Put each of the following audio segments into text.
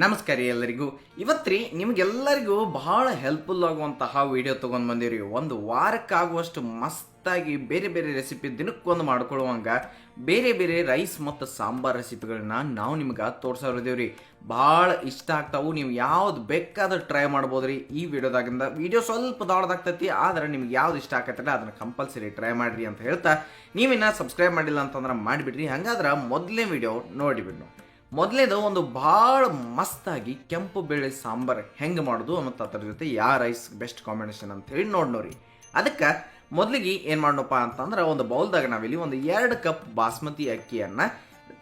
ನಮಸ್ಕಾರ ಎಲ್ಲರಿಗೂ. ಇವತ್ತ್ರಿ ನಿಮಗೆಲ್ಲರಿಗೂ ಬಹಳ ಹೆಲ್ಪ್ಫುಲ್ ಆಗುವಂತಹ ವಿಡಿಯೋ ತೊಗೊಂಡು ಬಂದಿರಿ. ಒಂದು ವಾರಕ್ಕಾಗುವಷ್ಟು ಮಸ್ತಾಗಿ ಬೇರೆ ಬೇರೆ ರೆಸಿಪಿ ದಿನಕ್ಕೊಂದು ಮಾಡ್ಕೊಳ್ಳುವಂಗ ಬೇರೆ ಬೇರೆ ರೈಸ್ ಮತ್ತು ಸಾಂಬಾರ್ ರೆಸಿಪಿಗಳನ್ನ ನಾವು ನಿಮ್ಗೆ ತೋರಿಸೋರಿದೇವ್ರಿ. ಭಾಳ ಇಷ್ಟ ಆಗ್ತಾವು. ನೀವು ಯಾವ್ದು ಬೇಕಾದ್ರೂ ಟ್ರೈ ಮಾಡ್ಬೋದ್ರಿ. ಈ ವಿಡಿಯೋದಾಗಿಂದ ವಿಡಿಯೋ ಸ್ವಲ್ಪ ದೊಡ್ಡದಾಗ್ತೈತಿ, ಆದ್ರೆ ನಿಮ್ಗೆ ಯಾವ್ದು ಇಷ್ಟ ಆಗತ್ತಲ್ಲ ಅದನ್ನು ಕಂಪಲ್ಸರಿ ಟ್ರೈ ಮಾಡಿರಿ ಅಂತ ಹೇಳ್ತಾ, ನೀವಿನ್ನ ಸಬ್ಸ್ಕ್ರೈಬ್ ಮಾಡಿಲ್ಲ ಅಂತಂದ್ರೆ ಮಾಡಿಬಿಡ್ರಿ. ಹಂಗಾದ್ರೆ ಮೊದಲನೇ ವಿಡಿಯೋ ನೋಡಿಬಿಡ್ನು. ಮೊದಲೇದು ಒಂದು ಭಾಳ ಮಸ್ತಾಗಿ ಕೆಂಪು ಬೇಳೆ ಸಾಂಬಾರು ಹೆಂಗೆ ಮಾಡೋದು ಮತ್ತು ಅದರ ಜೊತೆ ಯಾವ ರೈಸ್ ಬೆಸ್ಟ್ ಕಾಂಬಿನೇಷನ್ ಅಂತೇಳಿ ನೋಡ್ರಿ. ಅದಕ್ಕೆ ಮೊದಲಿಗೆ ಏನು ಮಾಡೋಣಪ್ಪ ಅಂತಂದ್ರೆ, ಒಂದು ಬೌಲ್ದಾಗ ನಾವಿಲ್ಲಿ ಒಂದು 2 ಕಪ್ ಬಾಸ್ಮತಿ ಅಕ್ಕಿಯನ್ನು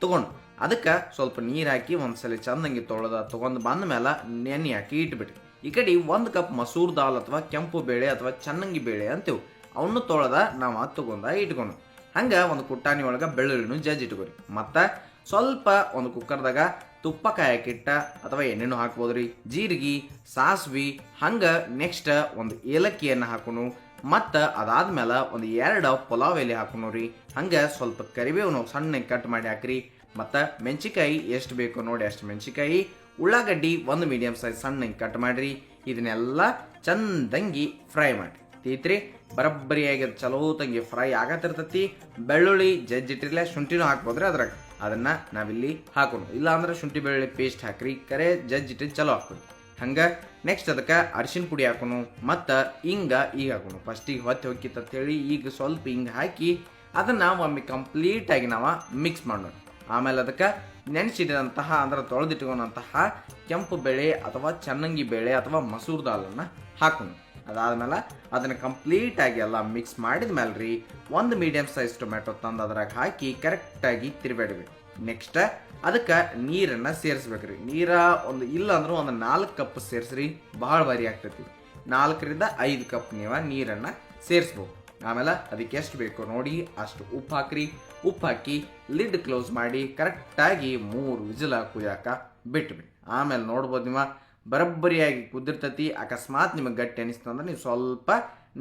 ತೊಗೊಂಡು ಅದಕ್ಕೆ ಸ್ವಲ್ಪ ನೀರು ಹಾಕಿ ಒಂದ್ಸಲ ಚಂದಂಗಿ ತೊಗೊಂಡು ಬಂದ ಮೇಲೆ ನೆನೆ ಹಾಕಿ ಇಟ್ಬಿಟ್ರಿ. ಈ ಕಡೆ 1 ಕಪ್ ಮಸೂರ್ ದಾಲ್ ಅಥವಾ ಕೆಂಪು ಬೇಳೆ ಅಥವಾ ಚನ್ನಂಗಿ ಬೇಳೆ ಅಂತೀವಿ, ಅವನು ನಾವು ತೊಗೊಂಡ ಇಟ್ಕೊಂಡು ಹಂಗೆ ಒಂದು ಕುಟ್ಟಾಣಿ ಒಳಗೆ ಬೆಳ್ಳುಳ್ಳಿನೂ ಇಟ್ಕೊರಿ. ಮತ್ತು ಸ್ವಲ್ಪ ಒಂದು ಕುಕ್ಕರ್ದಾಗ ತುಪ್ಪ ಕಾಯಕ್ಕಿಟ್ಟ ಅಥವಾ ಎಣ್ಣೆನೂ ಹಾಕ್ಬೋದ್ರಿ. ಜೀರಿಗೆ, ಸಾಸ್ವಿ, ಹಂಗೆ ನೆಕ್ಸ್ಟ್ ಒಂದು ಏಲಕ್ಕಿಯನ್ನು ಹಾಕೋನು. ಮತ್ತು ಅದಾದ್ಮೇಲೆ ಒಂದು 2 ಪಲಾವ್ ಎಲೆ ಹಾಕೋನು ರೀ. ಹಂಗೆ ಸ್ವಲ್ಪ ಕರಿಬೇವು ಸಣ್ಣ ಕಟ್ ಮಾಡಿ ಹಾಕ್ರಿ. ಮತ್ತು ಮೆಣಸಿಕಾಯಿ ಎಷ್ಟು ಬೇಕು ನೋಡಿ ಅಷ್ಟು ಮೆಣಸಿಕಾಯಿ, ಉಳ್ಳಾಗಡ್ಡಿ 1 ಮೀಡಿಯಮ್ ಸೈಜ್ ಸಣ್ಣ ಕಟ್ ಮಾಡಿರಿ. ಇದನ್ನೆಲ್ಲ ಚಂದಂಗಿ ಫ್ರೈ ಮಾಡಿ ತೀತ್ರಿ. ಬರಬ್ಬರಿಯಾಗಿ ಚಲೋ ತಂಗಿ ಫ್ರೈ ಆಗತ್ತಿರ್ತೈತಿ. ಬೆಳ್ಳುಳ್ಳಿ ಜಜ್ಜಿಟ್ಟಿರಲ್ಲ, ಶುಂಠಿನೂ ಹಾಕ್ಬೋದ್ರಿ ಅದ್ರಾಗ. ಅದನ್ನು ನಾವಿಲ್ಲಿ ಹಾಕೋಣ. ಇಲ್ಲಾಂದ್ರೆ ಶುಂಠಿ ಬೆಳ್ಳುಳ್ಳಿ ಪೇಸ್ಟ್ ಹಾಕ್ರಿ, ಕರೆ ಜಜ್ಜಿಟ್ಟಿದ್ದು ಚಲೋ ಹಾಕೋದು. ಹಂಗೆ ನೆಕ್ಸ್ಟ್ ಅದಕ್ಕೆ ಅರಿಶಿನ ಪುಡಿ ಹಾಕೋನು. ಮತ್ತು ಈಗ ಹಾಕೋನು. ಫಸ್ಟಿಗೆ ಹೋಗಿತ್ತಂತೇಳಿ ಈಗ ಸ್ವಲ್ಪ ಹಿಂಗೆ ಹಾಕಿ ಅದನ್ನು ಒಮ್ಮೆ ಕಂಪ್ಲೀಟಾಗಿ ನಾವು ಮಿಕ್ಸ್ ಮಾಡೋಣ. ಆಮೇಲೆ ಅದಕ್ಕೆ ನೆನೆಸಿದಂತಹ ಅಂದ್ರೆ ತೊಳೆದಿಟ್ಕೊಂಡಂತಹ ಕೆಂಪು ಬೇಳೆ ಅಥವಾ ಚನ್ನಂಗಿ ಬೇಳೆ ಅಥವಾ ಮಸೂರ್ ದಾಲನ್ನು ಹಾಕೋಣ. ಅದಾದ್ಮೇಲೆ ಅದನ್ನು ಕಂಪ್ಲೀಟಾಗಿ ಎಲ್ಲ ಮಿಕ್ಸ್ ಮಾಡಿದ ಮೇಲೆ ರೀ 1 ಮೀಡಿಯಮ್ ಸೈಜ್ ಟೊಮೆಟೊ ತಂದು ಅದ್ರಾಗ ಹಾಕಿ ಕರೆಕ್ಟಾಗಿ ತಿರುಬೇಡ್ಬೇಕು. ನೆಕ್ಸ್ಟ್ ಅದಕ್ಕೆ ನೀರನ್ನು ಸೇರಿಸ್ಬೇಕ್ರಿ. ಒಂದು ಇಲ್ಲಾಂದ್ರೂ ಒಂದು 4 ಕಪ್ ಸೇರಿಸ್ರಿ, ಭಾಳ ಭಾರಿ ಆಗ್ತೈತಿ. 4 ರಿಂದ 5 ಕಪ್ ನೀವು ನೀರನ್ನು ಸೇರಿಸ್ಬೋದು. ಆಮೇಲೆ ಅದಕ್ಕೆ ಎಷ್ಟು ಬೇಕು ನೋಡಿ ಅಷ್ಟು ಉಪ್ಪು ಹಾಕ್ರಿ. ಉಪ್ಪು ಹಾಕಿ ಲಿಡ್ ಕ್ಲೋಸ್ ಮಾಡಿ ಕರೆಕ್ಟಾಗಿ 3 ವಿಜಿಲ್ ಕುದಿಯಾಕ ಬಿಟ್ಬಿಡಿ. ಆಮೇಲೆ ನೋಡ್ಬೋದು ನೀವು ಬರಬ್ಬರಿಯಾಗಿ ಕುದಿರ್ತೈತಿ. ಅಕಸ್ಮಾತ್ ನಿಮಗೆ ಗಟ್ಟಿ ಅನಿಸ್ತಂದ್ರೆ ನೀವು ಸ್ವಲ್ಪ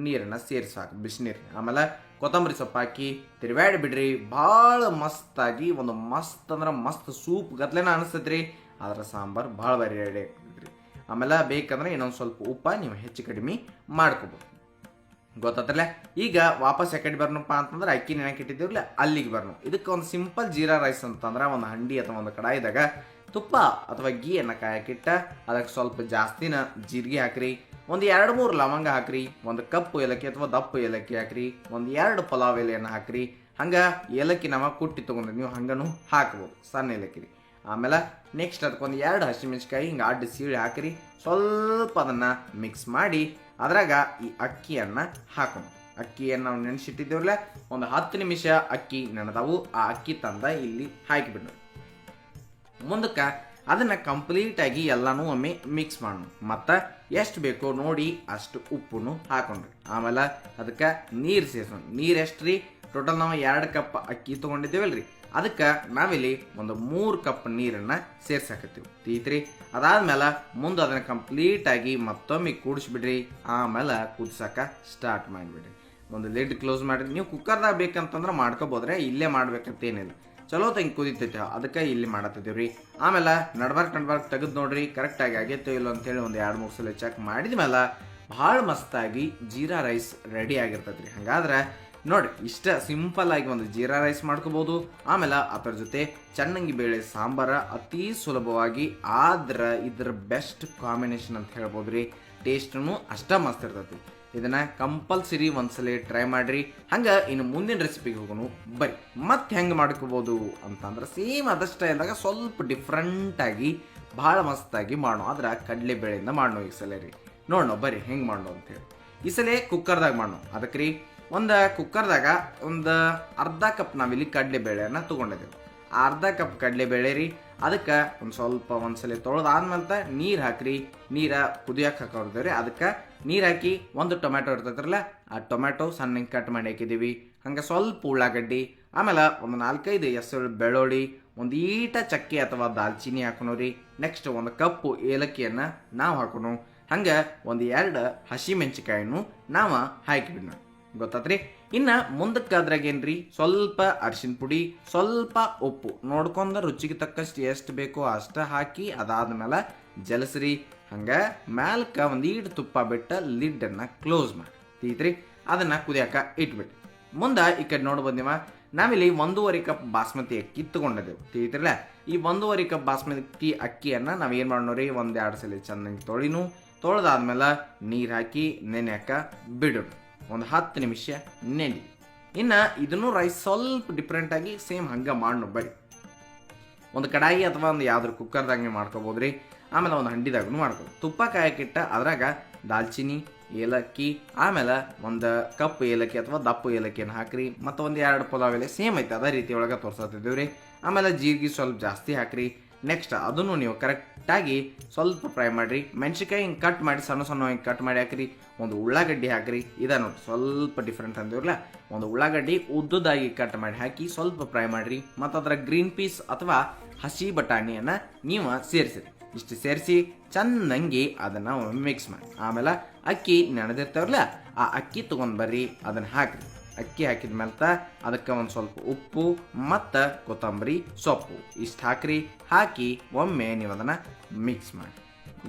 ನೀರನ್ನು ಸೇರಿಸಾಕು, ಬಿಸಿನೀರು. ಆಮೇಲೆ ಕೊತ್ತಂಬರಿ ಸೊಪ್ಪು ಹಾಕಿ ತಿರುವಾಡಿ ಬಿಡ್ರಿ. ಭಾಳ ಮಸ್ತಾಗಿ ಒಂದು ಮಸ್ತ್ ಅಂದ್ರೆ ಮಸ್ತ್ ಸೂಪ್ ಗತ್ಲೆನ ಅನಿಸ್ತೈತಿ ರೀ. ಅದರ ಸಾಂಬಾರು ಭಾಳ ಬಾರಿ ರೆಡಿ ಆಗ್ತೈತಿ. ಆಮೇಲೆ ಬೇಕಂದ್ರೆ ಇನ್ನೊಂದು ಸ್ವಲ್ಪ ಉಪ್ಪ ನೀವು ಹೆಚ್ಚು ಕಡಿಮೆ ಮಾಡ್ಕೋಬೋದು. ಗೊತ್ತಾತ್ರಲ್ಲ. ಈಗ ವಾಪಸ್ ಯಾಕಡೆ ಬರ್ನಪ್ಪ ಅಂತಂದ್ರೆ ಅಕ್ಕಿ ನೆನಕ್ಕೆ ಇಟ್ಟಿದ್ದೀವ್ರಲ್ಲ ಅಲ್ಲಿಗೆ ಬರ್ನು. ಇದಕ್ಕೆ ಒಂದು ಸಿಂಪಲ್ ಜೀರಾ ರೈಸ್ ಅಂತಂದ್ರೆ ಒಂದು ಹಂಡಿ ಅಥವಾ ಒಂದು ಕಡಾಯಿದಾಗ ತುಪ್ಪ ಅಥವಾ ಗೀಯನ್ನು ಕಾಯಕ್ಕಿಟ್ಟ ಅದಕ್ಕೆ ಸ್ವಲ್ಪ ಜಾಸ್ತಿನ ಜೀರಿಗೆ ಹಾಕ್ರಿ. ಒಂದು 2-3 ಲವಂಗ ಹಾಕ್ರಿ. ಒಂದು ಕಪ್ಪು ಏಲಕ್ಕಿ ಅಥವಾ ದಪ್ಪು ಏಲಕ್ಕಿ ಹಾಕ್ರಿ. ಒಂದು 2 ಪಲಾವ್ ಎಲೆಯನ್ನು ಹಾಕ್ರಿ. ಹಂಗೆ ಏಲಕ್ಕಿ ನಾವು ಕುಟ್ಟಿ ತೊಗೊಂಡ್ರಿ, ನೀವು ಹಂಗನೂ ಹಾಕ್ಬೋದು, ಸಣ್ಣ ಏಲಕ್ಕಿ ರೀ. ಆಮೇಲೆ ನೆಕ್ಸ್ಟ್ ಅದಕ್ಕೊಂದು 2 ಹಸಿಮೆಣಸಿಕಾಯಿ ಹಿಂಗೆ ಅಡ್ಡ ಸೀಳಿ ಹಾಕಿರಿ. ಸ್ವಲ್ಪ ಅದನ್ನು ಮಿಕ್ಸ್ ಮಾಡಿ ಅದ್ರಾಗ ಈ ಅಕ್ಕಿಯನ್ನು ಹಾಕೋಣ. ಅಕ್ಕಿಯನ್ನು ನಾವು ನೆನೆಸಿಟ್ಟಿದ್ದೇವಲ್ಲ, ಒಂದು 10 ನಿಮಿಷ ಅಕ್ಕಿ ನೆನೆದವು. ಆ ಅಕ್ಕಿ ತಂದ ಇಲ್ಲಿ ಹಾಕಿಬಿಡ್ರಿ. ಮುಂದಕ್ಕೆ ಅದನ್ನು ಕಂಪ್ಲೀಟಾಗಿ ಎಲ್ಲನೂ ಒಮ್ಮೆ ಮಿಕ್ಸ್ ಮಾಡೋಣ. ಮತ್ತು ಎಷ್ಟು ಬೇಕೋ ನೋಡಿ ಅಷ್ಟು ಉಪ್ಪನ್ನು ಹಾಕೊಂಡ್ರಿ. ಆಮೇಲೆ ಅದಕ್ಕೆ ನೀರು ಸೇರಿಸೋಣ. ನೀರು ಎಷ್ಟು ರೀ? ಟೋಟಲ್ ನಾವು 2 ಕಪ್ ಅಕ್ಕಿ ತೊಗೊಂಡಿದ್ದೇವಲ್ರಿ, ಅದಕ್ಕೆ ನಾವಿಲ್ಲಿ ಒಂದು 3 ಕಪ್ ನೀರನ್ನು ಸೇರ್ಸಾಕತ್ತೀವಿ ತೀತ್ರಿ. ಅದಾದ್ಮೇಲೆ ಮುಂದೆ ಅದನ್ನು ಕಂಪ್ಲೀಟಾಗಿ ಮತ್ತೊಮ್ಮೆ ಕೂಡಿಸ್ಬಿಡ್ರಿ. ಆಮೇಲೆ ಕುದಿಸೋಕ ಸ್ಟಾರ್ಟ್ ಮಾಡಿಬಿಡ್ರಿ. ಒಂದು ಲಿಡ್ ಕ್ಲೋಸ್ ಮಾಡಿರಿ. ನೀವು ಕುಕ್ಕರ್ದಾಗ ಬೇಕಂತಂದ್ರೆ ಮಾಡ್ಕೋಬೋದ್ರೆ, ಇಲ್ಲೇ ಮಾಡ್ಬೇಕಂತೇನಿಲ್ಲ. ಚಲೋ ತಂಗಿ ಕುದಿತೈತೆ, ಅದಕ್ಕೆ ಇಲ್ಲಿ ಮಾಡತ್ತಿದ್ದೀವಿ ರೀ. ಆಮೇಲೆ ನಡ್ಬಾರ್ಕ್ ತೆಗೆದು ನೋಡ್ರಿ ಕರೆಕ್ಟಾಗಿ ಆಗೈತೋ ಇಲ್ಲ ಅಂತೇಳಿ ಒಂದು 2-3 ಸಲ ಚೆಕ್ ಮಾಡಿದ ಮೇಲೆ ಭಾಳ ಮಸ್ತಾಗಿ ಜೀರಾ ರೈಸ್ ರೆಡಿ ಆಗಿರ್ತೈತೆ ರೀ. ಹಾಗಾದ್ರೆ ನೋಡಿ, ಇಷ್ಟ ಸಿಂಪಲ್ ಆಗಿ ಒಂದು ಜೀರಾ ರೈಸ್ ಮಾಡ್ಕೋಬೋದು. ಆಮೇಲೆ ಅದರ ಜೊತೆ ಚನ್ನಂಗಿ ಬೇಳೆ ಸಾಂಬಾರ ಅತಿ ಸುಲಭವಾಗಿ, ಆದ್ರೆ ಇದ್ರ ಬೆಸ್ಟ್ ಕಾಂಬಿನೇಷನ್ ಅಂತ ಹೇಳ್ಬೋದು ರೀ. ಟೇಸ್ಟೂ ಅಷ್ಟ ಮಸ್ತ್ ಇರ್ತೈತಿ. ಇದನ್ನು ಕಂಪಲ್ಸರಿ ಒಂದ್ಸಲ ಟ್ರೈ ಮಾಡಿರಿ. ಹಂಗೆ ಇನ್ನು ಮುಂದಿನ ರೆಸಿಪಿಗೆ ಹೋಗೋಣ ಬರ್ರಿ. ಮತ್ತೆ ಹೆಂಗೆ ಮಾಡ್ಕೋಬೋದು ಅಂತಂದ್ರೆ ಸೇಮ್ ಅದ ಸ್ಟೈಲ್ದಾಗ ಸ್ವಲ್ಪ ಡಿಫ್ರೆಂಟಾಗಿ ಭಾಳ ಮಸ್ತಾಗಿ ಮಾಡೋಣ. ಆದ್ರೆ ಕಡಲೆಬೇಳೆಯಿಂದ ಮಾಡೋಣ ಈ ಸಲ ರೀ. ನೋಡೋಣ ಬರ್ರಿ ಹೆಂಗೆ ಮಾಡೋಣ ಅಂತೇಳಿ. ಈ ಸಲ ಕುಕ್ಕರ್ದಾಗ ಮಾಡೋಣ. ಅದಕ್ಕೆ ರೀ ಒಂದು ಕುಕ್ಕರ್ದಾಗ ಒಂದು ಅರ್ಧ ಕಪ್ ನಾವಿಲ್ಲಿ ಕಡಲೆಬೇಳೆಯನ್ನು ತೊಗೊಂಡಿದ್ದೇವೆ. ಅರ್ಧ ಕಪ್ ಕಡಲೆಬೇಳೆ ರೀ. ಅದಕ್ಕೆ ಒಂದು ಸ್ವಲ್ಪ ಒಂದ್ಸಲ ತೊಳೆದಾದ್ಮೇಲೆ ನೀರು ಹಾಕ್ರಿ. ನೀರು ಕುದಿಯಕ್ಕೆ ಹಾಕೋದೇವ್ರಿ. ಅದಕ್ಕೆ ನೀರು ಹಾಕಿ ಒಂದು ಟೊಮೆಟೊ ಇರ್ತೈತ್ರಲ್ಲ, ಆ ಟೊಮೆಟೊ ಸಣ್ಣ ಕಟ್ ಮಾಡಿ ಹಾಕಿದ್ದೀವಿ. ಹಂಗೆ ಸ್ವಲ್ಪ ಉಳ್ಳಾಗಡ್ಡಿ, ಆಮೇಲೆ ಒಂದು 4-5 ಹೆಸರು ಬೆಳ್ಳುಳ್ಳಿ, ಒಂದು ಈಟ ಚಕ್ಕೆ ಅಥವಾ ದಾಲ್ಚಿನ್ನಿ ಹಾಕೋಣ ರೀ. ನೆಕ್ಸ್ಟ್ ಒಂದು ಕಪ್ಪು ಏಲಕ್ಕಿಯನ್ನು ನಾವು ಹಾಕೋಣ. ಹಂಗೆ ಒಂದು 2 ಹಸಿಮೆಣಸಿಕಾಯಿನೂ ನಾವು ಹಾಕಿಬಿಡೋಣ. ಗೊತ್ತಾತ್ರಿ. ಇನ್ನು ಮುಂದಕ್ಕೆ ಅದ್ರಾಗೇನ್ರಿ ಸ್ವಲ್ಪ ಅರಿಶಿನ ಪುಡಿ, ಸ್ವಲ್ಪ ಉಪ್ಪು ನೋಡ್ಕೊಂಡ ರುಚಿಗೆ ತಕ್ಕಷ್ಟು ಎಷ್ಟು ಬೇಕೋ ಅಷ್ಟು ಹಾಕಿ ಅದಾದ್ಮೇಲೆ ಜಲಸ್ರಿ. ಹಂಗೆ ಮ್ಯಾಲಕ್ಕೆ ಒಂದೀಟು ತುಪ್ಪ ಬಿಟ್ಟು ಲಿಡ್ಡನ್ನು ಕ್ಲೋಸ್ ಮಾಡಿ ತೀತ್ರಿ ಅದನ್ನು ಕುದಿಯಾಕ ಇಟ್ಬಿಟ್ಟು ಮುಂದೆ ಈ ಕಡೆ ನೋಡ್ಬೋದು ನೀವು, ನಾವಿಲ್ಲಿ 1.5 ಕಪ್ ಬಾಸ್ಮತಿ ಅಕ್ಕಿ ತಗೊಂಡಿದ್ದೆವು ತಿಳಿತಿರಲ್ಲ. ಈ 1.5 ಕಪ್ ಬಾಸ್ಮತಿ ಅಕ್ಕಿಯನ್ನು ನಾವೇನು ಮಾಡೋರಿ, 1-2 ಸಲ ಚೆನ್ನಾಗಿ ತೊಳೆದಾದ್ಮೇಲೆ ನೀರು ಹಾಕಿ ನೆನೆಯಾಕ ಬಿಡೋಣ. ಒಂದು 10 ನಿಮಿಷ ನೆನೆ. ಇನ್ನು ಇದನ್ನು ರೈಸ್ ಸ್ವಲ್ಪ ಡಿಫ್ರೆಂಟಾಗಿ ಸೇಮ್ ಹಂಗೆ ಮಾಡೋಣ. ಬರೀ ಒಂದು ಕಡಾಯಿ ಅಥವಾ ಒಂದು ಯಾವ್ದಾರು ಕುಕ್ಕರ್ದಾಗೆ ಮಾಡ್ಕೋಬೋದ್ರಿ. ಆಮೇಲೆ ಒಂದು ಹಂಡಿದಾಗೂ ಮಾಡ್ಬೋದು. ತುಪ್ಪ ಕಾಯಕ್ಕಿಟ್ಟ ಅದ್ರಾಗ ದಾಲ್ಚಿನ್ನಿ, ಏಲಕ್ಕಿ, ಆಮೇಲೆ ಒಂದು ಕಪ್ ಏಲಕ್ಕಿ ಅಥವಾ ದಪ್ಪು ಏಲಕ್ಕಿಯನ್ನು ಹಾಕ್ರಿ. ಮತ್ತು ಒಂದು 2 ಪಲಾವ್ ಎಲೆ ಸೇಮ್ ಐತೆ ಅದೇ ರೀತಿ ಒಳಗೆ ತೋರ್ಸತ್ತಿದ್ದೀವಿ ರೀ. ಆಮೇಲೆ ಜೀರಿಗೆ ಸ್ವಲ್ಪ ಜಾಸ್ತಿ ಹಾಕ್ರಿ. ನೆಕ್ಸ್ಟ್ ಅದನ್ನು ನೀವು ಕರೆಕ್ಟಾಗಿ ಸ್ವಲ್ಪ ಫ್ರೈ ಮಾಡಿರಿ. ಮೆಣಸಿನ್ಕಾಯಿ ಹಿಂಗೆ ಕಟ್ ಮಾಡಿ ಸಣ್ಣ ಹಿಂಗೆ ಕಟ್ ಮಾಡಿ ಹಾಕ್ರಿ. ಒಂದು ಉಳ್ಳಾಗಡ್ಡಿ ಹಾಕ್ರಿ. ಇದ ನೋಡಿ ಸ್ವಲ್ಪ ಡಿಫ್ರೆಂಟ್ ಅಂದಿರಲ್ಲ, ಒಂದು ಉಳ್ಳಾಗಡ್ಡಿ ಉದ್ದದಾಗಿ ಕಟ್ ಮಾಡಿ ಹಾಕಿ ಸ್ವಲ್ಪ ಫ್ರೈ ಮಾಡಿರಿ. ಮತ್ತು ಅದರ ಗ್ರೀನ್ ಪೀಸ್ ಅಥವಾ ಹಸಿ ಬಟಾಣಿಯನ್ನು ನೀವು ಸೇರಿಸಿರಿ. ಇಷ್ಟು ಸೇರಿಸಿ ಚೆನ್ನಾಗಿ ಅದನ್ನು ಮಿಕ್ಸ್ ಮಾಡಿ ಆಮೇಲೆ ಅಕ್ಕಿ ನೆನೆದಿರ್ತಾವ್ರಲ್ಲ ಆ ಅಕ್ಕಿ ತೊಗೊಂಡು ಬರ್ರಿ, ಅದನ್ನು ಹಾಕ್ರಿ. ಅಕ್ಕಿ ಹಾಕಿದ ಮೇಲೆ ಅದಕ್ಕೆ ಒಂದು ಸ್ವಲ್ಪ ಉಪ್ಪು ಮತ್ತು ಕೊತ್ತಂಬರಿ ಸೊಪ್ಪು ಇಷ್ಟು ಹಾಕಿ ಒಮ್ಮೆ ನೀವು ಅದನ್ನು ಮಿಕ್ಸ್ ಮಾಡಿ.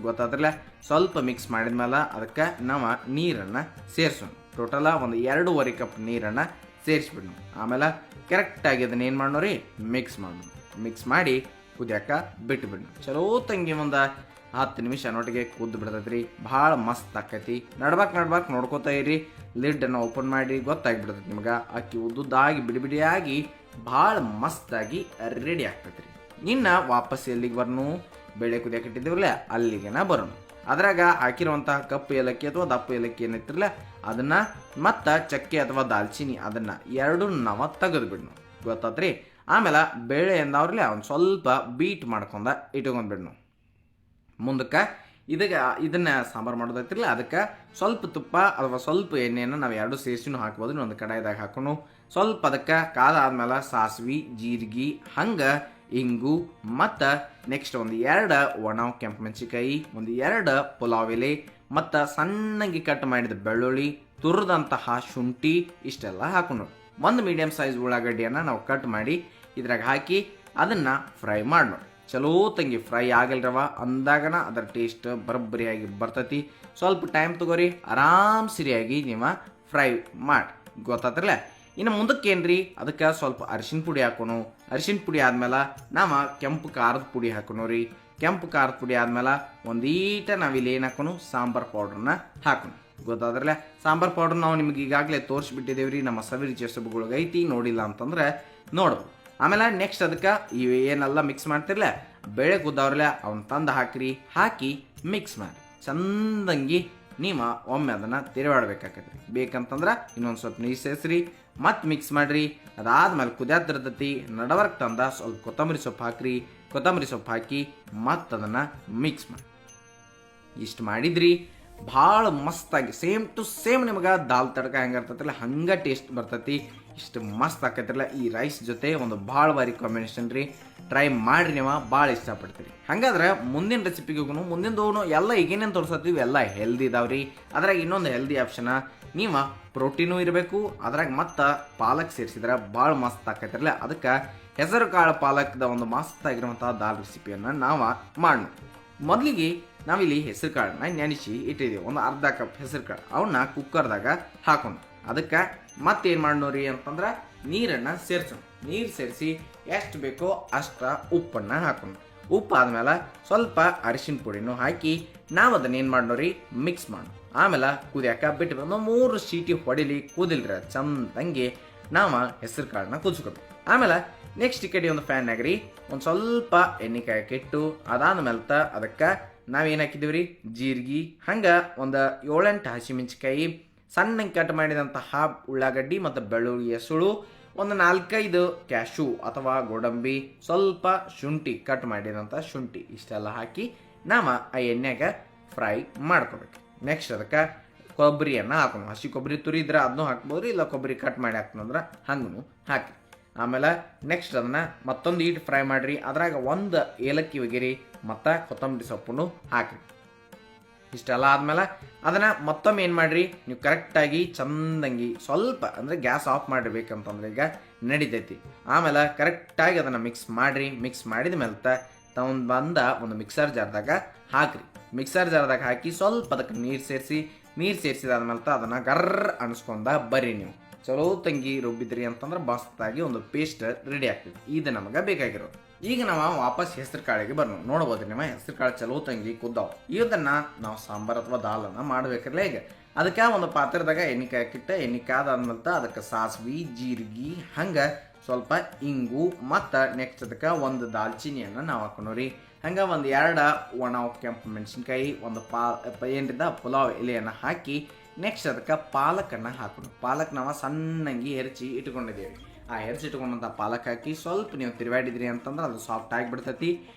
ಗೊತ್ತಾದ್ರಲ್ಲ, ಸ್ವಲ್ಪ ಮಿಕ್ಸ್ ಮಾಡಿದ್ಮೇಲೆ ಅದಕ್ಕೆ ನಾವು ನೀರನ್ನು ಸೇರಿಸೋಣ. ಟೋಟಲ ಒಂದು 2.5 ಕಪ್ ನೀರನ್ನು ಸೇರಿಸ್ಬಿಡೋಣ. ಆಮೇಲೆ ಕರೆಕ್ಟಾಗಿ ಅದನ್ನ ಏನು ಮಾಡೋರಿ, ಮಿಕ್ಸ್ ಮಾಡಿ ಕುದಿಯಾಕ ಬಿಟ್ಟುಬಿಡೋಣ. ಚಲೋ ತಂಗಿ ಒಂದು 10 ನಿಮಿಷ ನೋಟಿಗೆ ಕುದ್ದು ಬಿಡ್ತೈತ್ರಿ. ಭಾಳ ಮಸ್ತ್ ಆಕೈತಿ. ನಡ್ಬಾಕ್ ನೋಡ್ಕೋತಾ ಇರಿ. ಲಿಡ್ಡನ್ನು ಓಪನ್ ಮಾಡಿ ಗೊತ್ತಾಗಿಬಿಡ್ತೈತಿ ನಿಮ್ಗೆ. ಅಕ್ಕಿ ಉದ್ದುದ್ದಾಗಿ ಬಿಡಿಯಾಗಿ ಭಾಳ ಮಸ್ತಾಗಿ ರೆಡಿ ಆಗ್ತೈತ್ರಿ. ಇನ್ನು ವಾಪಸ್ ಎಲ್ಲಿಗೆ ಬರ್ನು, ಬೇಳೆ ಕುದಿಯಾಕ ಇಟ್ಟಿದ್ದೀವಲ್ಲ ಅಲ್ಲಿಗೆನ ಬರೋಣ. ಅದ್ರಾಗ ಹಾಕಿರುವಂತಹ ಕಪ್ಪು ಏಲಕ್ಕಿ ಅಥವಾ ದಪ್ಪು ಏಲಕ್ಕಿ ಏನಿತ್ತಿರಲ್ಲ ಅದನ್ನು ಮತ್ತು ಚಕ್ಕೆ ಅಥವಾ ದಾಲ್ಚಿನ್ನಿ ಅದನ್ನು 2 ನಾವು ತೆಗೆದು ಬಿಡ್ನು. ಗೊತ್ತಾತ್ರಿ. ಆಮೇಲೆ ಬೇಳೆ ಎಂದವ್ರಲ್ಲ ಒಂದು ಸ್ವಲ್ಪ ಬೀಟ್ ಮಾಡ್ಕೊಂಡ ಇಟ್ಕೊಂಡ್ಬಿಡ್ನು. ಮುಂದಕ್ಕೆ ಇದನ್ನು ಸಾಂಬಾರು ಮಾಡೋದೈತಿರಲ್ಲ ಅದಕ್ಕೆ ಸ್ವಲ್ಪ ತುಪ್ಪ ಅಥವಾ ಸ್ವಲ್ಪ ಎಣ್ಣೆಯನ್ನು ನಾವು 2 ಸೇರಿಸಿನೂ ಹಾಕ್ಬೋದು. ಒಂದು ಕಡಾಯಿದಾಗ ಹಾಕೋನು ಸ್ವಲ್ಪ ಅದಕ್ಕೆ ಕಾದಾದ್ಮೇಲೆ ಸಾಸಿವೆ, ಜೀರಿಗೆ, ಹಂಗೆ ಇಂಗು ಮತ್ತು ನೆಕ್ಸ್ಟ್ ಒಂದು 2 ಒಣ ಕೆಂಪು ಮೆಣಸಿನ್ಕಾಯಿ, ಒಂದು 2 ಪಲಾವ್ ಎಲೆ ಮತ್ತು ಸಣ್ಣಗೆ ಕಟ್ ಮಾಡಿದ ಬೆಳ್ಳುಳ್ಳಿ, ತುರಿದಂತಹ ಶುಂಠಿ ಇಷ್ಟೆಲ್ಲ ಹಾಕೊಂಡು ಒಂದು ಮೀಡಿಯಮ್ ಸೈಜ್ ಉಳ್ಳಾಗಡ್ಡಿಯನ್ನು ನಾವು ಕಟ್ ಮಾಡಿ ಇದ್ರಾಗ ಹಾಕಿ ಅದನ್ನು ಫ್ರೈ ಮಾಡೋಣ. ಚಲೋ ತಂಗಿ ಫ್ರೈ ಆಗಲ್ರವ ಅಂದಾಗನ ಅದರ ಟೇಸ್ಟ್ ಬರೋಬ್ಬರಿಯಾಗಿ ಬರ್ತೈತಿ. ಸ್ವಲ್ಪ ಟೈಮ್ ತಗೋರಿ, ಆರಾಮ್ ಸರಿಯಾಗಿ ನೀವು ಫ್ರೈ ಮಾಡಿ. ಗೊತ್ತಾತ್ರಲ್ಲ. ಇನ್ನು ಮುಂದಕ್ಕೇನ್ರಿ, ಅದಕ್ಕೆ ಸ್ವಲ್ಪ ಅರಿಶಿನ ಪುಡಿ ಹಾಕೋನು. ಅರಿಶಿನ ಪುಡಿ ಆದ್ಮೇಲೆ ನಾವು ಕೆಂಪು ಖಾರದ ಪುಡಿ ಹಾಕೋನು ರೀ. ಕೆಂಪು ಖಾರದ ಪುಡಿ ಆದ್ಮೇಲೆ ಒಂದೀಟ ನಾವಿಲ್ಲಿ ಏನು ಹಾಕೋನು, ಸಾಂಬಾರು ಪೌಡ್ರನ್ನ ಹಾಕೋನು. ಗೊತ್ತಾದ್ರಲ್ಲ. ಸಾಂಬಾರು ಪೌಡ್ರ್ ನಾವು ನಿಮ್ಗೆ ಈಗಾಗಲೇ ತೋರಿಸ್ಬಿಟ್ಟಿದ್ದೇವೆ ರೀ. ನಮ್ಮ ಸವಿರಿ ಚೆಸಬುಗಳಿಗೆ ಐತಿ, ನೋಡಿಲ್ಲ ಅಂತಂದ್ರೆ ನೋಡ್ಬೋದು. ಆಮೇಲೆ ನೆಕ್ಸ್ಟ್ ಅದಕ್ಕೆ ಏನೆಲ್ಲ ಮಿಕ್ಸ್ ಮಾಡ್ತಿರಲ್ಲ ಬೇಳೆ ಕುದ್ದವ್ರಲ್ಲ ಅವ್ನ ತಂದು ಹಾಕಿ ಮಿಕ್ಸ್ ಮಾಡಿ ಚಂದಂಗಿ ನೀವು ಒಮ್ಮೆ ಅದನ್ನು ತಿರುವಾಡ್ಬೇಕಾಕೈತ್ರಿ. ಬೇಕಂತಂದ್ರೆ ಇನ್ನೊಂದು ಸ್ವಲ್ಪ ನೀರು ಸೇರಿಸ್ರಿ, ಮತ್ತೆ ಮಿಕ್ಸ್ ಮಾಡಿರಿ. ಅದಾದ್ಮೇಲೆ ಕುದಿಯಾತಿರ್ತೈತಿ ನಡವರ್ಕ್ ತಂದ ಸ್ವಲ್ಪ ಕೊತ್ತಂಬರಿ ಸೊಪ್ಪು ಹಾಕಿ ಮತ್ತೆ ಅದನ್ನು ಮಿಕ್ಸ್ ಮಾಡಿ. ಇಷ್ಟು ಮಾಡಿದ್ರಿ ಭಾಳ ಮಸ್ತಾಗಿ ಸೇಮ್ ಟು ಸೇಮ್ ನಿಮ್ಗೆ ದಾಲ್ ತಡ್ಕ ಹೆಂಗೆ ಇರ್ತೈತಿಲ್ಲ ಹಂಗೆ ಟೇಸ್ಟ್ ಬರ್ತೈತಿ. ಇಷ್ಟು ಮಸ್ತ್ ಆಕೈತಿರಲ್ಲ. ಈ ರೈಸ್ ಜೊತೆ ಒಂದು ಭಾಳ ಭಾರಿ ಕಾಂಬಿನೇಷನ್ ರೀ. ಟ್ರೈ ಮಾಡಿರಿ, ನೀವು ಭಾಳ ಇಷ್ಟಪಡ್ತೀರಿ. ಹಾಗಾದ್ರೆ ಮುಂದಿನ ರೆಸಿಪಿಗೆ ಹೋಗೋನು. ಮುಂದಿಂದು ಎಲ್ಲ ಈಗೇನೇನು ತೋರಿಸ್ತೀವಿ ಎಲ್ಲ ಹೆಲ್ದಿ ಇದಾವ್ರಿ. ಅದ್ರಾಗ ಇನ್ನೊಂದು ಹೆಲ್ದಿ ಆಪ್ಷನ, ನೀವು ಪ್ರೋಟೀನು ಇರಬೇಕು. ಅದ್ರಾಗ ಮತ್ತು ಪಾಲಕ್ ಸೇರಿಸಿದ್ರೆ ಭಾಳ ಮಸ್ತ್ ಆಕೈತಿರಲ್ಲ. ಅದಕ್ಕೆ ಹೆಸರು ಕಾಳು ಪಾಲಕ್ದ ಒಂದು ಮಸ್ತ್ ಆಗಿರುವಂಥ ದಾಲ್ ರೆಸಿಪಿಯನ್ನು ನಾವು ಮಾಡೋಣ. ಮೊದಲಿಗೆ ನಾವಿಲ್ಲಿ ಹೆಸರು ಕಾಳನ್ನ ನೆನೆಸಿ ಇಟ್ಟಿದ್ದೀವಿ. ಒಂದು ಅರ್ಧ ಕಪ್ ಹೆಸರು ಕಾಳು ಅವನ್ನ ಕುಕ್ಕರ್ದಾಗ ಹಾಕೋಣ. ಅದಕ್ಕೆ ಮತ್ತೇನು ಮಾಡೋರಿ ಅಂತಂದ್ರೆ ನೀರನ್ನು ಸೇರಿಸೋಣ. ನೀರು ಸೇರಿಸಿ ಎಷ್ಟು ಬೇಕೋ ಅಷ್ಟು ಉಪ್ಪನ್ನು ಹಾಕೋಣ. ಉಪ್ಪು ಆದಮೇಲೆ ಸ್ವಲ್ಪ ಅರಿಶಿನ ಪುಡಿನೂ ಹಾಕಿ ನಾವು ಅದನ್ನೇನು ಮಾಡೋರಿ ಮಿಕ್ಸ್ ಮಾಡೋಣ. ಆಮೇಲೆ ಕುದಿಯಾಕ ಬಿಟ್ಟು ಬಂದು 3 ಸೀಟಿ ಹೊಡಿಲಿ ಕುದಿಲ್ರಿ ಚಂದಂಗೆ ನಾವು ಹೆಸರು ಕಾಳನ್ನ ಕುದಿಸ್ಕೊಬೇಕು. ಆಮೇಲೆ ನೆಕ್ಸ್ಟ್ ಈ ಕಡೆ ಒಂದು ಫ್ಯಾನ್ನಾಗ ರೀ ಒಂದು ಸ್ವಲ್ಪ ಎಣ್ಣೆ ಕಾಯಕ್ಕಿಟ್ಟು ಅದಾದ್ಮೇಲೆ ಅದಕ್ಕೆ ನಾವೇನು ಹಾಕಿದ್ದೀವಿ ರೀ ಜೀರಿಗೆ, ಹಂಗೆ ಒಂದು 7-8 ಹಸಿಮೆಣಸಿಕಾಯಿ, ಸಣ್ಣಗೆ ಕಟ್ ಮಾಡಿದಂತಹ ಉಳ್ಳಾಗಡ್ಡಿ ಮತ್ತು ಬೆಳ್ಳುಳ್ಳಿಯ ಸುಳು, ಒಂದು 4-5 ಕ್ಯಾಶು ಅಥವಾ ಗೋಡಂಬಿ, ಸ್ವಲ್ಪ ಶುಂಠಿ ಕಟ್ ಮಾಡಿದಂಥ ಶುಂಠಿ ಇಷ್ಟೆಲ್ಲ ಹಾಕಿ ನಾವು ಆ ಎಣ್ಣೆಗೆ ಫ್ರೈ ಮಾಡ್ಕೋಬೇಕು. ನೆಕ್ಸ್ಟ್ ಅದಕ್ಕೆ ಕೊಬ್ಬರಿಯನ್ನು ಹಾಕೋಣ. ಹಸಿ ಕೊಬ್ಬರಿ ತುರಿದ್ರೆ ಅದನ್ನೂ ಹಾಕ್ಬೋದು, ಇಲ್ಲ ಕೊಬ್ಬರಿ ಕಟ್ ಮಾಡಿ ಹಾಕ್ತಂದ್ರೆ ಹಂಗೂ ಹಾಕಿ. ಆಮೇಲೆ ನೆಕ್ಸ್ಟ್ ಅದನ್ನು ಮತ್ತೊಂದು ಈಟ್ ಫ್ರೈ ಮಾಡಿರಿ. ಅದ್ರಾಗ ಒಂದು ಏಲಕ್ಕಿ ಒಗಿರಿ ಮತ್ತು ಕೊತ್ತಂಬರಿ ಸೊಪ್ಪನ್ನು ಹಾಕಿರಿ. ಇಷ್ಟೆಲ್ಲ ಆದಮೇಲೆ ಅದನ್ನು ಮತ್ತೊಮ್ಮೆ ಏನು ಮಾಡಿರಿ, ನೀವು ಕರೆಕ್ಟಾಗಿ ಚಂದಂಗಿ ಸ್ವಲ್ಪ ಅಂದರೆ ಗ್ಯಾಸ್ ಆಫ್ ಮಾಡಿರ್ಬೇಕಂತಂದ್ರೆ ಈಗ ನಡಿತೈತಿ. ಆಮೇಲೆ ಕರೆಕ್ಟಾಗಿ ಅದನ್ನು ಮಿಕ್ಸ್ ಮಾಡಿರಿ. ಮಿಕ್ಸ್ ಮಾಡಿದ ಮೇಲೆ ಬಂದ ಒಂದು ಮಿಕ್ಸರ್ ಜಾರ್ದಾಗ ಹಾಕಿರಿ. ಮಿಕ್ಸರ್ ಜಾರ್ದಾಗ ಹಾಕಿ ಸ್ವಲ್ಪ ಅದಕ್ಕೆ ನೀರು ಸೇರಿಸಿದಾದ್ಮೇಲೆ ಅದನ್ನು ಗರ್ರ ಅನಿಸ್ಕೊಂಡ ಬರ್ರಿ. ನೀವು ಚಲೋ ತಂಗಿ ರುಬ್ಬಿದ್ರಿ ಅಂತಂದ್ರೆ ಮಸ್ತಾಗಿ ಒಂದು ಪೇಸ್ಟ್ ರೆಡಿ ಆಗ್ತದೆ. ಇದು ನಮಗೆ ಬೇಕಾಗಿರೋದು. ಈಗ ನಾವು ವಾಪಸ್ ಹೆಸರು ಕಾಳಿಗೆ ಬರೋಣ. ನೋಡ್ಬೋದ್ರಿ ನಿಮ್ಮ ಹೆಸರು ಕಾಳು ಚಲೋ ತಂಗಿ ಕುದ್ದಾವ್. ಇದನ್ನು ನಾವು ಸಾಂಬಾರು ಅಥವಾ ದಾಲನ್ನು ಮಾಡ್ಬೇಕಲ್ಲ. ಈಗ ಅದಕ್ಕೆ ಒಂದು ಪಾತ್ರದಾಗ ಎಣ್ಣೆ ಕಾಯಕ್ಕಿಟ್ಟು ಎಣ್ಣೆ ಕಾದಾದ್ಮೇಲೆ ಅದಕ್ಕೆ ಸಾಸಿವೆ, ಜೀರಿಗೆ, ಹಂಗೆ ಸ್ವಲ್ಪ ಇಂಗು ಮತ್ತು ನೆಕ್ಸ್ಟ್ ಅದಕ್ಕೆ ಒಂದು ದಾಲ್ಚಿನಿಯನ್ನು ನಾವು ಹಾಕೋಣ. ಹಂಗೆ ಒಂದು 2 ಒಣ ಕೆಂಪು ಮೆಣಸಿನ್ಕಾಯಿ, ಒಂದು ಏನಿದ್ದ ಪುಲಾವ್ ಎಲೆಯನ್ನು ಹಾಕಿ ನೆಕ್ಸ್ಟ್ ಅದಕ್ಕೆ ಪಾಲಕನ್ನು ಹಾಕೋಣ. ಪಾಲಕ್ ನಾವು ಸಣ್ಣಂಗಿ ಹೆರಚಿ ಇಟ್ಕೊಂಡಿದ್ದೀವಿ. ಆ ಹೆರಚಿ ಇಟ್ಕೊಂಡಂಥ ಪಾಲಕ್ ಹಾಕಿ ಸ್ವಲ್ಪ ನೀವು ತಿರುವಾಡಿದ್ರಿ ಅಂತಂದ್ರೆ ಅದು ಸಾಫ್ಟ್ ಆಗಿಬಿಡ್ತೈತಿ.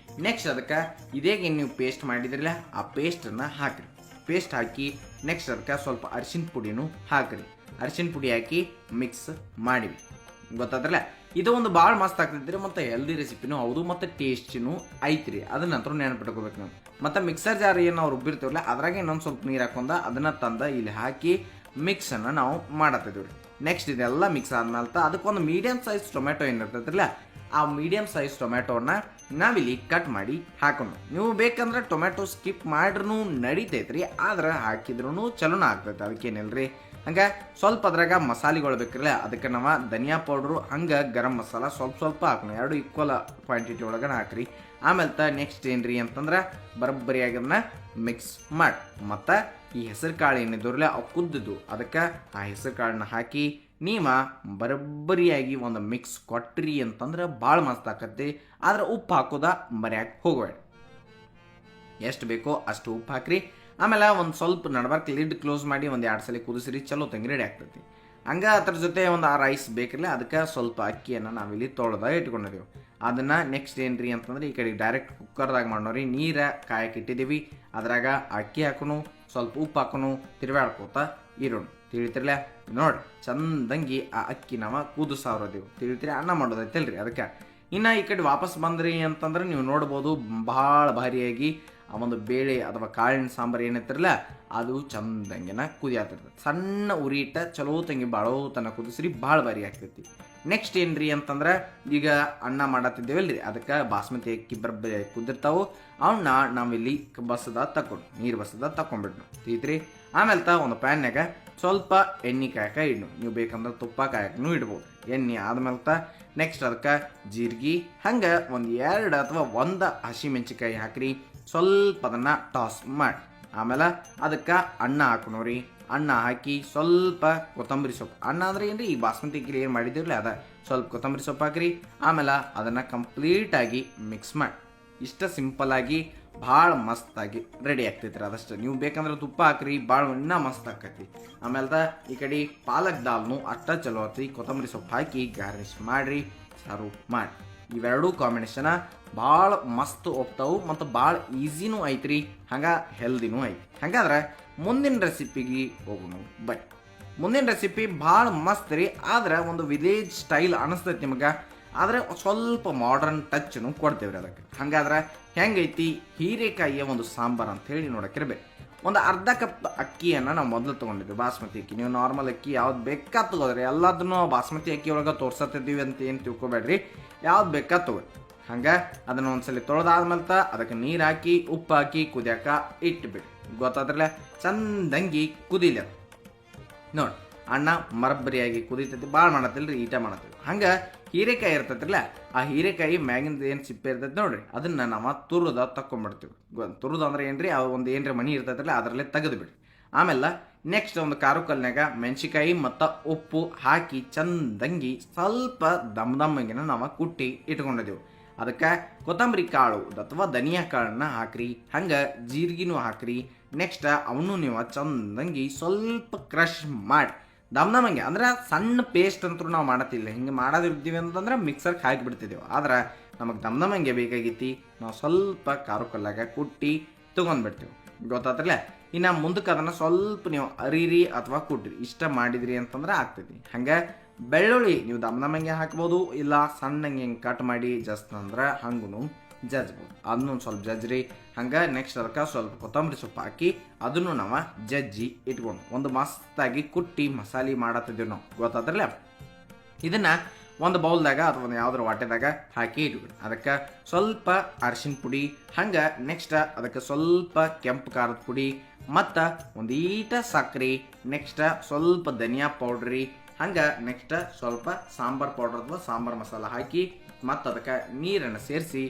ನೆಕ್ಸ್ಟ್ ಅದಕ್ಕೆ ಇದೇಗೆ ನೀವು ಪೇಸ್ಟ್ ಮಾಡಿದ್ರಲ್ಲ ಆ ಪೇಸ್ಟನ್ನು ಹಾಕಿರಿ. ಪೇಸ್ಟ್ ಹಾಕಿ ನೆಕ್ಸ್ಟ್ ಅದಕ್ಕೆ ಸ್ವಲ್ಪ ಅರಿಶಿನ ಪುಡಿನೂ ಹಾಕಿರಿ. ಅರಿಶಿನ ಪುಡಿ ಹಾಕಿ ಮಿಕ್ಸ್ ಮಾಡಿವಿ. ಗೊತ್ತಾದ್ರಲ್ಲ, ಇದು ಒಂದು ಭಾಳ ಮಸ್ತ್ ಆಗ್ತೈತ್ರಿ ಮತ್ತು ಹೆಲ್ದಿ ರೆಸಿಪಿನೂ ಹೌದು ಮತ್ತು ಟೇಸ್ಟಿನೂ ಐತ್ರಿ. ಅದನ್ನ ನಂತರ ನೆನಪಿಟ್ಕೋಬೇಕು ನಾವು. ಮತ್ತು ಮಿಕ್ಸರ್ ಜಾರ್ ಏನು ನಾವು ರುಬ್ಬಿರ್ತೀವಲ್ಲ ಅದ್ರಾಗೆ ಇನ್ನೊಂದು ಸ್ವಲ್ಪ ನೀರು ಹಾಕೊಂಡ ಅದನ್ನು ತಂದು ಇಲ್ಲಿ ಹಾಕಿ ಮಿಕ್ಸನ್ನು ನಾವು ಮಾಡತ್ತಿದ್ದೀವಿ. ನೆಕ್ಸ್ಟ್ ಇದೆಲ್ಲ ಮಿಕ್ಸ್ ಆದ್ಮೇಲೆ ಅದಕ್ಕೊಂದು ಮೀಡಿಯಮ್ ಸೈಜ್ ಟೊಮೆಟೊ ಏನಿರ್ತೈತಿಲ್ಲ ಆ ಮೀಡಿಯಮ್ ಸೈಜ್ ಟೊಮೆಟೋನ ನಾವಿಲ್ಲಿ ಕಟ್ ಮಾಡಿ ಹಾಕೋಣ. ನೀವು ಬೇಕಂದ್ರೆ ಟೊಮೆಟೊ ಸ್ಕಿಪ್ ಮಾಡ್ರೂ ನಡಿತೈತ್ರಿ, ಆದ್ರೆ ಹಾಕಿದ್ರೂ ಚಲೋನ ಆಗ್ತೈತೆ. ಅದಕ್ಕೇನಿಲ್ರಿ. ಹಂಗೆ ಸ್ವಲ್ಪ ಅದ್ರಾಗ ಮಸಾಲೆಗಳು ಬೇಕಿರಲ್ಲ, ಅದಕ್ಕೆ ನಾವು ಧನಿಯಾ ಪೌಡ್ರು ಹಂಗೆ ಗರಂ ಮಸಾಲ ಸ್ವಲ್ಪ ಹಾಕೋಣ. 2 ಈಕ್ವಲ್ ಕ್ವಾಂಟಿಟಿ ಒಳಗಡೆ ಹಾಕ್ರಿ. ಆಮೇಲೆ ನೆಕ್ಸ್ಟ್ ಏನ್ರಿ ಅಂತಂದ್ರೆ ಬರೋಬ್ಬರಿಯಾಗಿ ಅದನ್ನ ಮಿಕ್ಸ್ ಮಾಡಿ ಮತ್ತು ಈ ಹೆಸರು ಕಾಳು ಏನಿದ್ದವ್ರಲ್ಲ ಅವು ಕುದ್ದಿದ್ದು ಅದಕ್ಕೆ ಆ ಹೆಸರು ಕಾಳನ್ನ ಹಾಕಿ ನೀವು ಬರೋಬ್ಬರಿಯಾಗಿ ಒಂದು ಮಿಕ್ಸ್ ಕೊಟ್ರಿ ಅಂತಂದ್ರೆ ಭಾಳ ಮಸ್ತ್ ಆಕತಿ. ಆದ್ರೆ ಉಪ್ಪು ಹಾಕೋದ ಮರ್ಯಾಕೆ ಹೋಗಬೇಡಿ. ಎಷ್ಟು ಬೇಕೋ ಅಷ್ಟು ಉಪ್ಪು ಹಾಕ್ರಿ. ಆಮೇಲೆ ಒಂದು ಸ್ವಲ್ಪ ನಡ್ಬಾರ್ಕ್ ಲಿಡ್ ಕ್ಲೋಸ್ ಮಾಡಿ ಒಂದು 2 ಸಲ ಕುದಿಸ್ರಿ. ಚಲೋ ತಂಗಿ ರೆಡಿ ಆಗ್ತೈತಿ. ಹಂಗೆ ಅದ್ರ ಜೊತೆ ಒಂದು ರೈಸ್ ಬೇಕಿರಲ್ಲ, ಅದಕ್ಕೆ ಸ್ವಲ್ಪ ಅಕ್ಕಿಯನ್ನು ನಾವಿಲ್ಲಿ ತೊಳೆದಾಗ ಇಟ್ಕೊಂಡಿದ್ದೀವಿ. ಅದನ್ನು ನೆಕ್ಸ್ಟ್ ಏನ್ರಿ ಅಂತಂದ್ರೆ ಈ ಕಡೆ ಡೈರೆಕ್ಟ್ ಕುಕ್ಕರ್ದಾಗ ಮಾಡೋರಿ. ನೀರು ಕಾಯಕ್ಕೆ ಇಟ್ಟಿದ್ದೀವಿ. ಅದ್ರಾಗ ಅಕ್ಕಿ ಹಾಕೋನು, ಸ್ವಲ್ಪ ಉಪ್ಪು ಹಾಕೋನು, ತಿರುವಾಡ್ಕೋತ ಇರೋಣ. ತಿಳಿತಿರ್ಲ ನೋಡಿ ಚಂದಂಗಿ ಆ ಅಕ್ಕಿ ನಾವು ಕುದಿಸಾವ್ರದೀವಿ. ತಿಳಿತೀರಿ, ಅನ್ನ ಮಾಡೋದೈತಲ್ರಿ. ಅದಕ್ಕೆ ಇನ್ನು ಈ ಕಡೆ ವಾಪಸ್ ಬಂದ್ರಿ ಅಂತಂದ್ರೆ ನೀವು ನೋಡ್ಬೋದು ಭಾಳ ಭಾರಿಯಾಗಿ ಆ ಒಂದು ಬೇಳೆ ಅಥವಾ ಕಾಳಿನ ಸಾಂಬಾರು ಏನೈತಿರಲ್ಲ ಅದು ಚಂದಂಗೆನ ಕುದಿಯಾತಿರ್ತದೆ. ಸಣ್ಣ ಉರಿ ಇಟ್ಟ ಚಲೋ ತಂಗಿ ಭಾಳೋ ತನಕ ಕುದಿಸ್ರಿ, ಭಾಳ ಭಾರಿ ಆಗ್ತೈತಿ. ನೆಕ್ಸ್ಟ್ ಏನ್ರಿ ಅಂತಂದ್ರೆ ಈಗ ಅನ್ನ ಮಾಡತ್ತಿದ್ದೇವಲ್ರಿ, ಅದಕ್ಕೆ ಬಾಸ್ಮತಿ ಅಕ್ಕಿ ಬರಬ್ಬರಿ ಕುದಿರ್ತಾವು. ಅವನ್ನ ನಾವಿಲ್ಲಿ ನೀರು ಬಸದ ತಕೊಂಡ್ಬಿಡ್ನು ತೀತ್ರಿ. ಆಮೇಲೆ ಒಂದು ಪ್ಯಾನ್ಯಾಗ ಸ್ವಲ್ಪ ಎಣ್ಣೆ ಕಾಯಕ ಇಡ್ನು. ನೀವು ಬೇಕಂದ್ರೆ ತುಪ್ಪ ಕಾಯಕನೂ ಇಡ್ಬೋದು. ಎಣ್ಣೆ ಆದ್ಮೇಲೆ ನೆಕ್ಸ್ಟ್ ಅದಕ್ಕೆ ಜೀರಿಗೆ ಹಂಗೆ ಒಂದು 2 ಅಥವಾ 1 ಹಸಿಮೆಣ್ಸಿಕಾಯಿ ಹಾಕ್ರಿ. ಸ್ವಲ್ಪ ಅದನ್ನು ಟಾಸ್ ಮಾಡಿ ಆಮೇಲೆ ಅದಕ್ಕೆ ಅನ್ನ ಹಾಕೋರಿ. ಅನ್ನ ಹಾಕಿ ಸ್ವಲ್ಪ ಕೊತ್ತಂಬರಿ ಸೊಪ್ಪು, ಅನ್ನ ಅಂದ್ರೆ ಏನ್ರಿ ಈ ಬಾಸ್ಮತಿ ಅಕ್ಕಿ ಏನು ಮಾಡಿದಿರಲಿ ಅದ ಸ್ವಲ್ಪ ಕೊತ್ತಂಬರಿ ಸೊಪ್ಪು ಹಾಕ್ರಿ. ಆಮೇಲೆ ಅದನ್ನು ಕಂಪ್ಲೀಟಾಗಿ ಮಿಕ್ಸ್ ಮಾಡಿ. ಇಷ್ಟ ಸಿಂಪಲ್ಲಾಗಿ ಭಾಳ ಮಸ್ತಾಗಿ ರೆಡಿ ಆಗ್ತೈತ್ರಿ. ಅದಷ್ಟು ನೀವು ಬೇಕಂದ್ರೆ ತುಪ್ಪ ಹಾಕ್ರಿ, ಭಾಳ ಇನ್ನೂ ಮಸ್ತ್ ಆಕೈತಿ. ಆಮೇಲೆ ಈ ಕಡೆ ಪಾಲಕ್ ದಾಲ್ನು ಅಷ್ಟ ಚಲೋ ಆತಿ. ಕೊತ್ತಂಬರಿ ಸೊಪ್ಪು ಹಾಕಿ ಗಾರ್ನಿಶ್ ಮಾಡಿರಿ, ಸರ್ವ್ ಮಾಡಿ. ಇವೆರಡೂ ಕಾಂಬಿನೇಷನ ಭಾಳ ಮಸ್ತ್ ಹೋಗ್ತಾವು ಮತ್ತು ಭಾಳ ಈಸಿನೂ ಐತ್ರಿ, ಹಂಗೆ ಹೆಲ್ದಿನೂ ಐತಿ. ಹಾಗಾದ್ರೆ ಮುಂದಿನ ರೆಸಿಪಿಗೆ ಹೋಗೋಣ ಬನ್ನಿ. ಮುಂದಿನ ರೆಸಿಪಿ ಭಾಳ ಮಸ್ತ್ ರೀ, ಆದ್ರೆ ಒಂದು ವಿಲೇಜ್ ಸ್ಟೈಲ್ ಅನಿಸ್ತೈತಿ ನಿಮಗೆ. ಆದರೆ ಸ್ವಲ್ಪ ಮಾಡರ್ನ್ ಟಚ್ನು ಕೊಡ್ತೇವ್ರಿ ಅದಕ್ಕೆ. ಹಾಗಾದ್ರೆ ಹೆಂಗೈತಿ ಹೀರೆಕಾಯಿಯ ಒಂದು ಸಾಂಬಾರು ಅಂತ ಹೇಳಿ ನೋಡಕ್ಕಿರ್ಬೇಕು. ಒಂದು ಅರ್ಧ ಕಪ್ ಅಕ್ಕಿಯನ್ನು ನಾವು ಮೊದಲು ತೊಗೊಂಡಿದ್ವಿ, ಬಾಸ್ಮತಿ ಅಕ್ಕಿ. ನೀವು ನಾರ್ಮಲ್ ಅಕ್ಕಿ ಯಾವ್ದು ಬೇಕಾ ತೊಗೋದ್ರಿ, ಎಲ್ಲದನ್ನು ಬಾಸ್ಮತಿ ಅಕ್ಕಿ ಒಳಗೆ ತೋರ್ಸತ್ತಿದ್ದೀವಿ ಅಂತ ಏನು ತಿಳ್ಕೊಬೇಡ್ರಿ, ಯಾವ್ದು ಬೇಕಾ ತೊಗೊಳ್ರಿ. ಹಂಗೆ ಅದನ್ನು ಒಂದ್ಸಲ ತೊಳೆದಾದ್ಮೇಲೆ ಅದಕ್ಕೆ ನೀರು ಹಾಕಿ ಉಪ್ಪು ಹಾಕಿ ಕುದಿಯಾಕ ಇಟ್ಬಿಡಿ. ಗೊತ್ತಾದ್ರಲ್ಲ, ಚಂದಂಗಿ ಕುದಿಲಿ ಅದು ನೋಡಿ. ಅನ್ನ ಮರಬ್ಬರಿಯಾಗಿ ಕುದಿತೈತಿ, ಭಾಳ ಮಾಡತ್ತಿಲ್ರಿ, ಈಟ ಮಾಡತ್ತೀವಿ. ಹಂಗೆ ಹೀರೆಕಾಯಿ ಇರ್ತೈತಿಲ್ಲ, ಆ ಹೀರೆಕಾಯಿ ಮ್ಯಾಗಿಂದ ಏನು ಸಿಪ್ಪೆ ಇರ್ತೈತಿ ನೋಡ್ರಿ, ಅದನ್ನು ನಾವು ತುರಿದ ತಕೊಂಡ್ಬಿಡ್ತೀವಿ. ತುರಿದ ಅಂದ್ರೆ ಏನ್ರಿ, ಅವು ಒಂದು ಏನರ ಮಣಿ ಇರ್ತೈತಿಲ್ಲ ಅದರಲ್ಲೇ ತೆಗೆದು ಬಿಡಿ. ಆಮೇಲೆ ನೆಕ್ಸ್ಟ್ ಒಂದು ಖಾರ ಕಲ್ನಾಗ ಮೆಣಸಿಕಾಯಿ ಮತ್ತು ಉಪ್ಪು ಹಾಕಿ ಚಂದಂಗಿ ಸ್ವಲ್ಪ ದಮ್ದಂಗಿನ ನಾವು ಕುಟ್ಟಿ ಇಟ್ಕೊಂಡಿದ್ದೀವಿ. ಅದಕ್ಕೆ ಕೊತ್ತಂಬರಿ ಕಾಳು ಅಥವಾ ಧನಿಯಾ ಕಾಳನ್ನ ಹಾಕ್ರಿ. ಹಂಗೆ ಜೀರಿಗೆನೂ ಹಾಕ್ರಿ. ನೆಕ್ಸ್ಟ್ ಅವನು ನೀವು ಚಂದಂಗಿ ಸ್ವಲ್ಪ ಕ್ರಷ್ ಮಾಡಿ ದಮ್ದಂಗೆ, ಅಂದ್ರೆ ಸಣ್ಣ ಪೇಸ್ಟ್ ಅಂತೂ ನಾವು ಮಾಡತ್ತಿಲ್ಲ. ಹಿಂಗೆ ಮಾಡೋದಿರ್ತೀವಿ ಅಂತಂದ್ರೆ ಮಿಕ್ಸರ್ಗೆ ಹಾಕಿಬಿಡ್ತಿದ್ದೇವೆ. ಆದ್ರೆ ನಮಗೆ ದಮ್ದಂಗೆ ಬೇಕಾಗಿತ್ತು, ನಾವು ಸ್ವಲ್ಪ ಖಾರ ಕಲ್ಲಾಗ ಕುಟ್ಟಿ ತೊಗೊಂಡ್ಬಿಡ್ತೀವಿ. ಗೊತ್ತಾತ್ರಲ್ಲ. ಇನ್ನು ಮುಂದಕ್ಕೆ ಅದನ್ನು ಸ್ವಲ್ಪ ನೀವು ಅರಿರಿ ಅಥವಾ ಕುಟ್ರಿ, ಇಷ್ಟ ಮಾಡಿದ್ರಿ ಅಂತಂದ್ರೆ ಆಗ್ತೈತಿ. ಹಂಗೆ ಬೆಳ್ಳುಳ್ಳಿ ನೀವು ದಮ್ದಂಗೆ ಹಾಕ್ಬೋದು, ಇಲ್ಲ ಸಣ್ಣಂಗೆ ಹಿಂಗೆ ಕಟ್ ಮಾಡಿ ಜಸ್ಟ್ ಅಂದ್ರೆ ಹಂಗೂ ಜಜ್ಬೋದು. ಅದನ್ನು ಒಂದು ಸ್ವಲ್ಪ ಜಜ್ರಿ. ಹಂಗೆ ನೆಕ್ಸ್ಟ್ ಅದಕ್ಕೆ ಸ್ವಲ್ಪ ಕೊತ್ತಂಬರಿ ಸೊಪ್ಪು ಹಾಕಿ ಅದನ್ನು ನಾವು ಜಜ್ಜಿ ಇಟ್ಕೊಂಡು ಒಂದು ಮಸ್ತಾಗಿ ಕುಟ್ಟಿ ಮಸಾಲೆ ಮಾಡತ್ತಿದ್ದೀವಿ ನಾವು, ಗೊತ್ತಾದ್ರಲ್ಲ. ಇದನ್ನು ಒಂದು ಬೌಲ್ದಾಗ ಅಥವಾ ಒಂದು ಯಾವ್ದಾರ ವಾಟೆದಾಗ ಹಾಕಿ ಇಟ್ಬಿಡಿ. ಅದಕ್ಕೆ ಸ್ವಲ್ಪ ಅರಿಶಿನ ಪುಡಿ, ಹಂಗೆ ನೆಕ್ಸ್ಟ್ ಅದಕ್ಕೆ ಸ್ವಲ್ಪ ಕೆಂಪು ಖಾರದ ಪುಡಿ ಮತ್ತು ಒಂದೀಟ ಸಕ್ರೆ, ನೆಕ್ಸ್ಟ್ ಸ್ವಲ್ಪ ಧನಿಯಾ ಪೌಡ್ರಿ, ಹಂಗೆ ನೆಕ್ಸ್ಟ್ ಸ್ವಲ್ಪ ಸಾಂಬಾರು ಪೌಡ್ರ್ ಅಥವಾ ಸಾಂಬಾರು ಮಸಾಲ ಹಾಕಿ ಮತ್ತು ಅದಕ್ಕೆ ನೀರನ್ನು ಸೇರಿಸಿ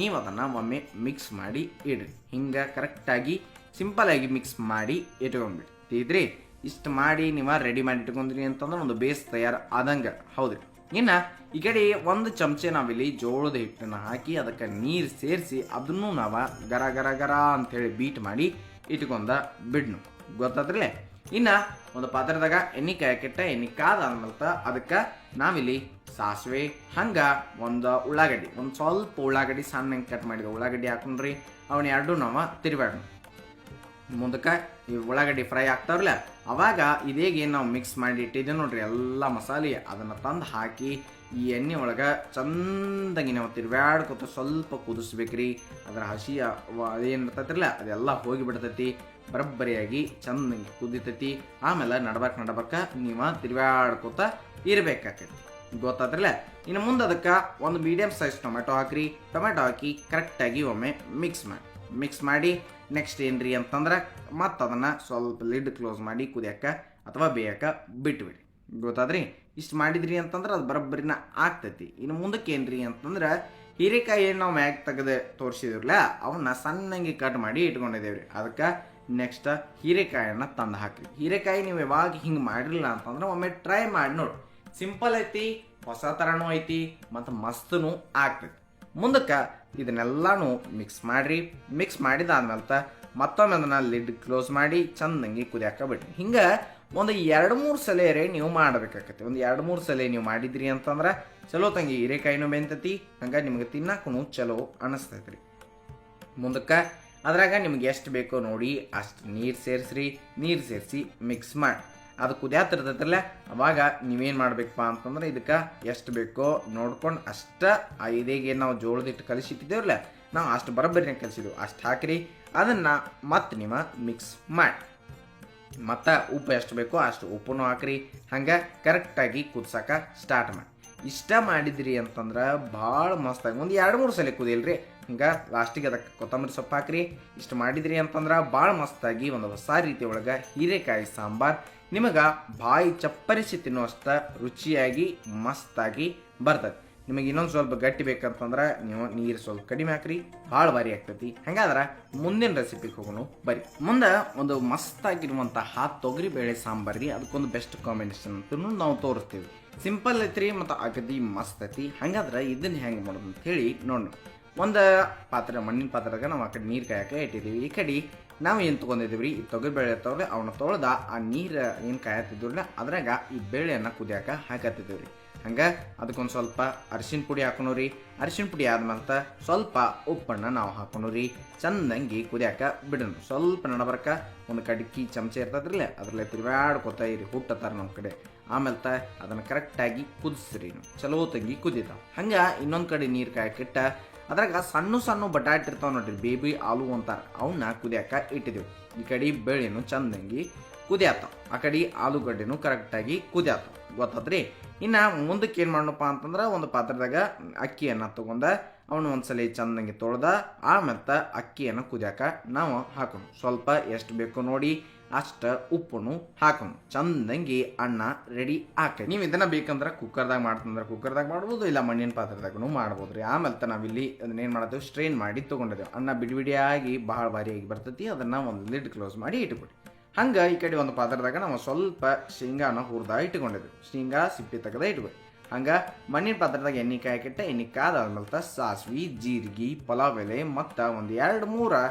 ನೀವು ಅದನ್ನು ಒಮ್ಮೆ ಮಿಕ್ಸ್ ಮಾಡಿ ಇಡ್ರಿ. ಹಿಂಗೆ ಕರೆಕ್ಟಾಗಿ ಸಿಂಪಲಾಗಿ ಮಿಕ್ಸ್ ಮಾಡಿ ಇಟ್ಕೊಂಡ್ಬಿಡ್ತಿದ್ರಿ. ಇಷ್ಟು ಮಾಡಿ ನೀವು ರೆಡಿ ಮಾಡಿ ಇಟ್ಕೊಂಡ್ರಿ ಅಂತಂದ್ರೆ ಒಂದು ಬೇಸ್ ತಯಾರು ಆದಂಗೆ. ಹೌದ್ರಿ. ಇನ್ನು ಈ ಕಡೆ ಒಂದು ಚಮಚೆ ನಾವಿಲ್ಲಿ ಜೋಳದ ಹಿಟ್ಟನ್ನು ಹಾಕಿ ಅದಕ್ಕೆ ನೀರು ಸೇರಿಸಿ ಅದನ್ನು ನಾವು ಗರ ಗರ ಗರ ಅಂಥೇಳಿ ಬೀಟ್ ಮಾಡಿ ಇಟ್ಕೊಂಡ ಬಿಡ್ನು, ಗೊತ್ತಾದ್ರಲ್ಲೇ. ಇನ್ನು ಒಂದು ಪಾತ್ರದಾಗ ಎಣ್ಣೆ ಕಾಯಕ್ಕಿಟ್ಟ, ಎಣ್ಣೆ ಕಾದಾದ್ಮೇಲೆ ಅದಕ್ಕೆ ನಾವಿಲ್ಲಿ ಸಾಸಿವೆ, ಹಂಗೆ ಒಂದು ಉಳ್ಳಾಗಡ್ಡಿ, ಒಂದು ಸ್ವಲ್ಪ ಉಳ್ಳಾಗಡ್ಡಿ ಸಣ್ಣಗೆ ಕಟ್ ಮಾಡಿದ ಉಳ್ಳಾಗಡ್ಡಿ ಹಾಕೊಂಡ್ರಿ. ಅವನ್ನ ಎರಡು ನಾವು ತಿರುಗಾಡ ಮುಂದಕ್ಕೆ ಈ ಉಳ್ಳಾಗಡ್ಡಿ ಫ್ರೈ ಆಗ್ತಾವ್ರಲ್ಲ, ಅವಾಗ ಇದೇಗೇನು ನಾವು ಮಿಕ್ಸ್ ಮಾಡಿ ಇಟ್ಟಿದ್ದೀವಿ ನೋಡ್ರಿ ಎಲ್ಲ ಮಸಾಲೆ, ಅದನ್ನು ತಂದು ಹಾಕಿ ಈ ಎಣ್ಣೆ ಒಳಗೆ ಚಂದಾಗಿ ನಾವು ತಿರ್ವ್ಯಾಡ್ಕೊತ ಸ್ವಲ್ಪ ಕುದಿಸ್ಬೇಕ್ರಿ. ಅದರ ಹಸಿ ಏನು ಇರ್ತೈತಿರಲ್ಲ ಅದೆಲ್ಲ ಹೋಗಿಬಿಡ್ತೈತಿ. ಬರಬ್ಬರಿಯಾಗಿ ಚಂದಾಗಿ ಕುದಿತೈತಿ. ಆಮೇಲೆ ನಡ್ಬಾಕ ನೀವು ತಿರ್ವ್ಯಾಡ್ಕೊತ ಇರಬೇಕಾಕೈತಿ, ಗೊತ್ತಾದ್ರಲ್ಲ. ಇನ್ನು ಮುಂದೆ ಅದಕ್ಕೆ ಒಂದು ಮೀಡಿಯಮ್ ಸೈಜ್ ಟೊಮೆಟೊ ಹಾಕ್ರಿ. ಟೊಮೆಟೊ ಹಾಕಿ ಕರೆಕ್ಟಾಗಿ ಒಮ್ಮೆ ಮಿಕ್ಸ್ ಮಾಡಿ ನೆಕ್ಸ್ಟ್ ಏನ್ರಿ ಅಂತಂದ್ರೆ ಮತ್ತು ಅದನ್ನು ಸ್ವಲ್ಪ ಲಿಡ್ ಕ್ಲೋಸ್ ಮಾಡಿ ಕುದಿಯಕ್ಕೆ ಅಥವಾ ಬೇಯಕ್ಕೆ ಬಿಟ್ಬಿಡಿ, ಗೊತ್ತಾದ್ರಿ. ಇಷ್ಟು ಮಾಡಿದ್ರಿ ಅಂತಂದ್ರೆ ಅದು ಬರೋಬ್ಬರಿನ ಆಗ್ತೈತಿ. ಇನ್ನು ಮುಂದಕ್ಕೆ ಏನ್ರಿ ಅಂತಂದ್ರೆ ಹೀರೆಕಾಯಿ ಏನು ನಾವು ಮ್ಯಾಗ್ ತೆಗೆದು ತೋರಿಸಿದ್ರಲ್ಲ ಅವನ್ನ ಸಣ್ಣಂಗೆ ಕಟ್ ಮಾಡಿ ಇಟ್ಕೊಂಡಿದ್ದೇವ್ರಿ. ಅದಕ್ಕೆ ನೆಕ್ಸ್ಟ್ ಹೀರೆಕಾಯನ್ನು ತಂದು ಹಾಕ್ರಿ. ಹೀರೆಕಾಯಿ ನೀವು ಯಾವಾಗ ಹಿಂಗೆ ಮಾಡಿರಲಿಲ್ಲ ಅಂತಂದ್ರೆ ಒಮ್ಮೆ ಟ್ರೈ ಮಾಡಿ ನೋಡಿ. ಸಿಂಪಲ್ ಐತಿ, ಹೊಸ ಥರನೂ ಐತಿ ಮತ್ತು ಮಸ್ತೂ ಆಗ್ತೈತಿ. ಮುಂದಕ್ಕೆ ಇದನ್ನೆಲ್ಲನೂ ಮಿಕ್ಸ್ ಮಾಡಿದಾದ್ಮೇಲೆ ಮತ್ತೊಮ್ಮೆ ಅದನ್ನು ಲಿಡ್ ಕ್ಲೋಸ್ ಮಾಡಿ ಚಂದಂಗೆ ಕುದಿಯಾಕ ಬಿಡ್ರಿ. ಹಿಂಗೆ ಒಂದು 2-3 ಸಲ ನೀವು ಮಾಡಬೇಕಾಗತ್ತೆ. ಒಂದು 2-3 ಸಲ ನೀವು ಮಾಡಿದ್ರಿ ಅಂತಂದ್ರೆ ಚಲೋ ತಂಗಿ ಹೀರೆಕಾಯಿನೂ ಬೆಂತತಿ, ಹಂಗೆ ನಿಮ್ಗೆ ತಿನ್ನಕ್ಕೂ ಚಲೋ ಅನಿಸ್ತೈತ್ರಿ. ಮುಂದಕ್ಕೆ ಅದ್ರಾಗ ನಿಮ್ಗೆ ಎಷ್ಟು ಬೇಕೋ ನೋಡಿ ಅಷ್ಟು ನೀರು ಸೇರಿಸಿ ಮಿಕ್ಸ್ ಮಾಡಿ ಅದು ಕುದಿಯಾತಿರ್ತೈತ್ರಲ್ಲ, ಅವಾಗ ನೀವೇನು ಮಾಡ್ಬೇಕಪ್ಪ ಅಂತಂದ್ರೆ ಇದಕ್ಕೆ ಎಷ್ಟು ಬೇಕೋ ನೋಡ್ಕೊಂಡು ಅಷ್ಟು ಇದೇಗೆ ನಾವು ಜೋಳದ ಹಿಟ್ಟು ಕಲಿಸಿಟ್ಟಿದ್ದೇವಲ್ಲ ನಾವು ಅಷ್ಟು ಬರೋಬ್ಬರಿನ ಕಲಿಸಿದ್ವಿ ಅಷ್ಟು ಹಾಕಿರಿ. ಅದನ್ನು ಮತ್ತೆ ನೀವು ಮಿಕ್ಸ್ ಮಾಡಿ ಮತ್ತು ಉಪ್ಪು ಎಷ್ಟು ಬೇಕೋ ಅಷ್ಟು ಉಪ್ಪನ್ನು ಹಾಕ್ರಿ. ಹಂಗೆ ಕರೆಕ್ಟಾಗಿ ಕುದ್ಸಕ್ಕೆ ಸ್ಟಾರ್ಟ್ ಮಾಡಿ. ಇಷ್ಟ ಮಾಡಿದ್ರಿ ಅಂತಂದ್ರೆ ಭಾಳ ಮಸ್ತಾಗಿ ಒಂದು 2-3 ಸಲ ಕುದಿಯಲ್ರಿ. ಹಿಂಗೆ ಲಾಸ್ಟಿಗೆ ಅದಕ್ಕೆ ಕೊತ್ತಂಬರಿ ಸೊಪ್ಪು ಹಾಕ್ರಿ. ಇಷ್ಟು ಮಾಡಿದ್ರಿ ಅಂತಂದ್ರೆ ಭಾಳ ಮಸ್ತಾಗಿ ಒಂದು ಹೊಸ ರೀತಿ ಒಳಗೆ ಹೀರೆಕಾಯಿ ಸಾಂಬಾರು ನಿಮಗೆ ಬಾಯಿ ಚಪ್ಪರಿಸಿ ತಿನ್ನುವಷ್ಟ ರುಚಿಯಾಗಿ ಮಸ್ತಾಗಿ ಬರ್ತದೆ. ನಿಮಗೆ ಇನ್ನೊಂದು ಸ್ವಲ್ಪ ಗಟ್ಟಿ ಬೇಕಂತಂದ್ರೆ ನೀವು ನೀರು ಸ್ವಲ್ಪ ಕಡಿಮೆ ಹಾಕ್ರಿ, ಭಾಳ ಭಾರಿ ಆಗ್ತೈತಿ. ಹಂಗಾದ್ರೆ ಮುಂದಿನ ರೆಸಿಪಿಗೆ ಹೋಗೋಣ ಬರ್ರಿ. ಮುಂದೆ ಒಂದು ಮಸ್ತಾಗಿರುವಂತಹ ತೊಗರಿಬೇಳೆ ಸಾಂಬಾರು ರೀ, ಅದಕ್ಕೊಂದು ಬೆಸ್ಟ್ ಕಾಂಬಿನೇಷನ್ ಅಂತೂ ನಾವು ತೋರಿಸ್ತೀವಿ. ಸಿಂಪಲ್ ಐತ್ರಿ ಮತ್ತು ಅಗದಿ ಮಸ್ತ್ ಐತಿ. ಹಂಗಾದ್ರೆ ಇದನ್ನು ಹೆಂಗೆ ಮಾಡೋದು ಅಂತ ಹೇಳಿ ನೋಡೋಣ. ಒಂದು ಮಣ್ಣಿನ ಪಾತ್ರದಾಗ ನಾವು ಆ ಕಡೆ ನೀರು ಕಾಯಕ್ಕೆ ಇಟ್ಟಿದ್ದೀವಿ. ಈ ಕಡೆ ನಾವು ಏನು ತೊಗೊಂಡಿದ್ದೀವಿ ರೀ, ಈ ತೊಗರಿಬೇಳೆ ಇರ್ತಾವ್ರಿ ಅವನ್ನ ತೊಳೆದ ಆ ನೀರು ಏನು ಕಾಯತ್ತಿದ್ರಲ್ಲ ಅದ್ರಾಗ ಈ ಬೇಳೆಯನ್ನು ಕುದಿಯಾಕೆ ಹಾಕತ್ತಿದ್ದೀವಿ ರೀ. ಹಂಗೆ ಅದಕ್ಕೊಂದು ಸ್ವಲ್ಪ ಅರಿಶಿನ ಪುಡಿ ಹಾಕೋಣ. ಅರಿಶಿನ ಪುಡಿ ಆದ್ಮೇಲೆ ಸ್ವಲ್ಪ ಉಪ್ಪನ್ನು ನಾವು ಹಾಕೋಣ. ಚಂದಂಗಿ ಕುದಿಯಾಕ ಬಿಡೋಣ. ಸ್ವಲ್ಪ ನಡಬರ್ಕ ಒಂದು ಕಡ್ಕಿ ಚಮಚ ಇರ್ತದ್ರಲ್ಲ ಅದ್ರಲ್ಲೇ ತಿರ್ವ್ಯಾಡ್ಕೊತ ಇರಿ, ಹುಟ್ಟತ್ತಾರ ನಮ್ಮ ಕಡೆ. ಆಮೇಲೆ ಅದನ್ನು ಕರೆಕ್ಟಾಗಿ ಕುದಿಸ್ರಿ, ಚಲೋ ತಂಗಿ ಕುದಿತಾವ. ಹಂಗೆ ಇನ್ನೊಂದು ಕಡೆ ನೀರು ಕಾಯಕ್ಕಿಟ್ಟ ಅದ್ರಾಗ ಸಣ್ಣ ಬಟಾಟೆ ಇರ್ತಾವೆ ನೋಡ್ರಿ, ಬೇಬಿ ಆಲೂ ಅಂತಾರೆ, ಅವನ್ನ ಕುದಿಯಾಕ ಇಟ್ಟಿದ್ದೆವು. ಈ ಕಡೆ ಬೇಳೆನು ಚಂದಂಗಿ ಕುದಿಯಾತಾವ, ಆ ಕಡೆ ಆಲೂಗಡ್ಡೆನೂ ಕರೆಕ್ಟಾಗಿ ಕುದಿಯಾತಾವ, ಗೊತ್ತಾದ್ರಿ. ಇನ್ನು ಮುಂದಕ್ಕೆ ಏನು ಮಾಡೋಣಪ್ಪ ಅಂತಂದ್ರೆ ಒಂದು ಪಾತ್ರದಾಗ ಅಕ್ಕಿಯನ್ನು ತೊಗೊಂಡ ಅವನು ಒಂದ್ಸಲ ಚಂದಂಗಿ ತೊಳ್ದ ಆಮೇಲೆ ಅಕ್ಕಿಯನ್ನು ಕುದಿಯಾಕ ನಾವು ಹಾಕೋಣ. ಸ್ವಲ್ಪ ಎಷ್ಟು ಬೇಕೋ ನೋಡಿ ಅಷ್ಟು ಉಪ್ಪನ್ನು ಹಾಕೋಣ. ಚಂದಂಗಿ ಅನ್ನ ರೆಡಿ ಹಾಕಿ. ನೀವು ಇದನ್ನು ಬೇಕಂದ್ರೆ ಕುಕ್ಕರ್ದಾಗ ಮಾಡ್ತಂದ್ರೆ ಕುಕ್ಕರ್ದಾಗ ಮಾಡ್ಬೋದು, ಇಲ್ಲ ಮಣ್ಣಿನ ಪಾತ್ರದಾಗೂ ಮಾಡ್ಬೋದು ರೀ. ಆಮೇಲೆ ನಾವಿಲ್ಲಿ ಅದನ್ನೇನು ಮಾಡ್ತೇವೆ, ಸ್ಟ್ರೈನ್ ಮಾಡಿ ತೊಗೊಂಡಿದ್ದೇವೆ. ಅನ್ನ ಬಿಡಿಯಾಗಿ ಭಾಳ ಭಾರಿಯಾಗಿ ಬರ್ತೈತಿ. ಅದನ್ನು ಒಂದು ಲಿಡ್ ಕ್ಲೋಸ್ ಮಾಡಿ ಇಟ್ಬಿಡಿ. ಹಂಗೆ ಈ ಕಡೆ ಒಂದು ಪಾತ್ರದಾಗ ನಾವು ಸ್ವಲ್ಪ ಶೇಂಗಾನ ಹುರಿದ ಇಟ್ಕೊಂಡಿದ್ವಿ. ಶೇಂಗಾ ಸಿಪ್ಪೆ ತೆಗೆದ ಇಟ್ಬಿಡಿ. ಹಂಗೆ ಮಣ್ಣಿನ ಪಾತ್ರದಾಗ ಎಣ್ಣೆ ಕಾಯಕ್ಕಿಟ್ಟ, ಎಣ್ಣೆ ಕಾದಾದ್ಮೇಲೆ ಸಾಸ್ವಿ, ಜೀರಿಗೆ, ಪಲಾವ್ ಎಲೆ ಮತ್ತು ಒಂದು 2-3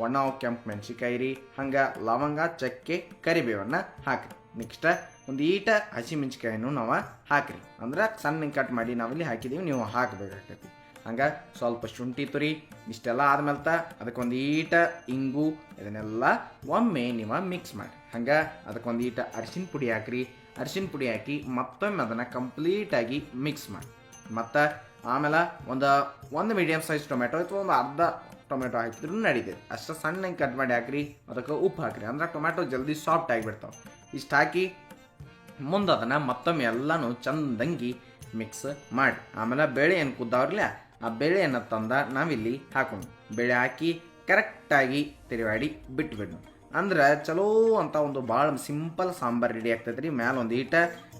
ಒಣ ಕೆಂಪು ಮೆಣಸಿಕಾಯಿ ರೀ. ಹಂಗೆ ಲವಂಗ, ಚಕ್ಕೆ, ಕರಿಬೇವನ್ನು ಹಾಕಿರಿ. ನೆಕ್ಸ್ಟ್ ಒಂದು ಈಟ ಹಸಿಮೆಣ್ಸಿಕಾಯಿನೂ ನಾವು ಹಾಕಿರಿ. ಅಂದ್ರೆ ಸಣ್ಣ ಕಟ್ ಮಾಡಿ ನಾವಿಲ್ಲಿ ಹಾಕಿದ್ದೀವಿ, ನೀವು ಹಾಕಬೇಕಾಗ್ತೈತಿ. ಹಂಗೆ ಸ್ವಲ್ಪ ಶುಂಠಿ ತುರಿ. ಇಷ್ಟೆಲ್ಲ ಆದ್ಮೇಲೆ ಅದಕ್ಕೊಂದು ಈಟ ಇಂಗು, ಇದನ್ನೆಲ್ಲ ಒಮ್ಮೆ ನೀವು ಮಿಕ್ಸ್ ಮಾಡಿ. ಹಂಗೆ ಅದಕ್ಕೊಂದು ಈಟ ಅರಿಶಿನ ಪುಡಿ ಹಾಕಿರಿ. ಅರಿಶಿನ ಪುಡಿ ಹಾಕಿ ಮತ್ತೊಮ್ಮೆ ಅದನ್ನು ಕಂಪ್ಲೀಟಾಗಿ ಮಿಕ್ಸ್ ಮಾಡಿ. ಮತ್ತು ಆಮೇಲೆ ಒಂದು ಮೀಡಿಯಮ್ ಸೈಜ್ ಟೊಮೆಟೊ ಅಥವಾ ಒಂದು ಅರ್ಧ ಟೊಮೆಟೊ ಹಾಕಿದ್ರು ನಡೀತದೆ. ಅಷ್ಟು ಸಣ್ಣಗೆ ಕಟ್ ಮಾಡಿ ಹಾಕ್ರಿ, ಅದಕ್ಕೆ ಉಪ್ಪು ಹಾಕ್ರಿ, ಅಂದ್ರೆ ಟೊಮೆಟೊ ಜಲ್ದಿ ಸಾಫ್ಟ್ ಆಗಿಬಿಡ್ತಾವೆ. ಇಷ್ಟು ಹಾಕಿ ಮುಂದೆ ಅದನ್ನು ಮತ್ತೊಮ್ಮೆ ಎಲ್ಲನೂ ಚಂದಂಗಿ ಮಿಕ್ಸ್ ಮಾಡಿ ಆಮೇಲೆ ಬೇಳೆ ಏನು ಕುದ್ದಾವ್ರಲ್ಲ ಆ ಬೇಳೆಯನ್ನು ತಂದ ನಾವಿಲ್ಲಿ ಹಾಕೊಂಡು ಬೇಳೆ ಹಾಕಿ ಕರೆಕ್ಟಾಗಿ ತಿರುವಾಡಿ ಬಿಟ್ಬಿಡ್ನು. ಅಂದ್ರೆ ಚಲೋ ಅಂತ ಒಂದು ಭಾಳ ಸಿಂಪಲ್ ಸಾಂಬಾರು ರೆಡಿ ಆಗ್ತೈತೆ ರೀ. ಮ್ಯಾಲೆ ಒಂದು ಈಟ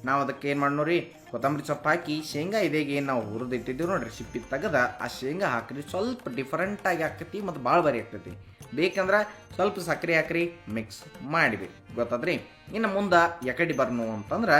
ನಾವು ಅದಕ್ಕೆ ಏನು ಮಾಡಿ ನೋಡ್ರಿ, ಕೊತ್ತಂಬರಿ ಸೊಪ್ಪು ಹಾಕಿ ಶೇಂಗಾ ಇದೆಗೆ ಏನು ನಾವು ಹುರಿದಿಟ್ಟಿದ್ದೀವಿ ನೋಡ್ರಿ ಸಿಪ್ಪಿ ತೆಗೆದ ಆ ಶೇಂಗಾ ಹಾಕ್ರಿ. ಸ್ವಲ್ಪ ಡಿಫ್ರೆಂಟಾಗಿ ಆಕೈತಿ ಮತ್ತು ಭಾಳ ಬಾರಿ ಆಗ್ತೈತಿ. ಬೇಕಂದ್ರೆ ಸ್ವಲ್ಪ ಸಕ್ಕರೆ ಹಾಕ್ರಿ, ಮಿಕ್ಸ್ ಮಾಡಿಬಿಡಿ. ಗೊತ್ತಾದ್ರಿ. ಇನ್ನು ಮುಂದೆ ಎಕಡಿ ಬರ್ನು ಅಂತಂದ್ರೆ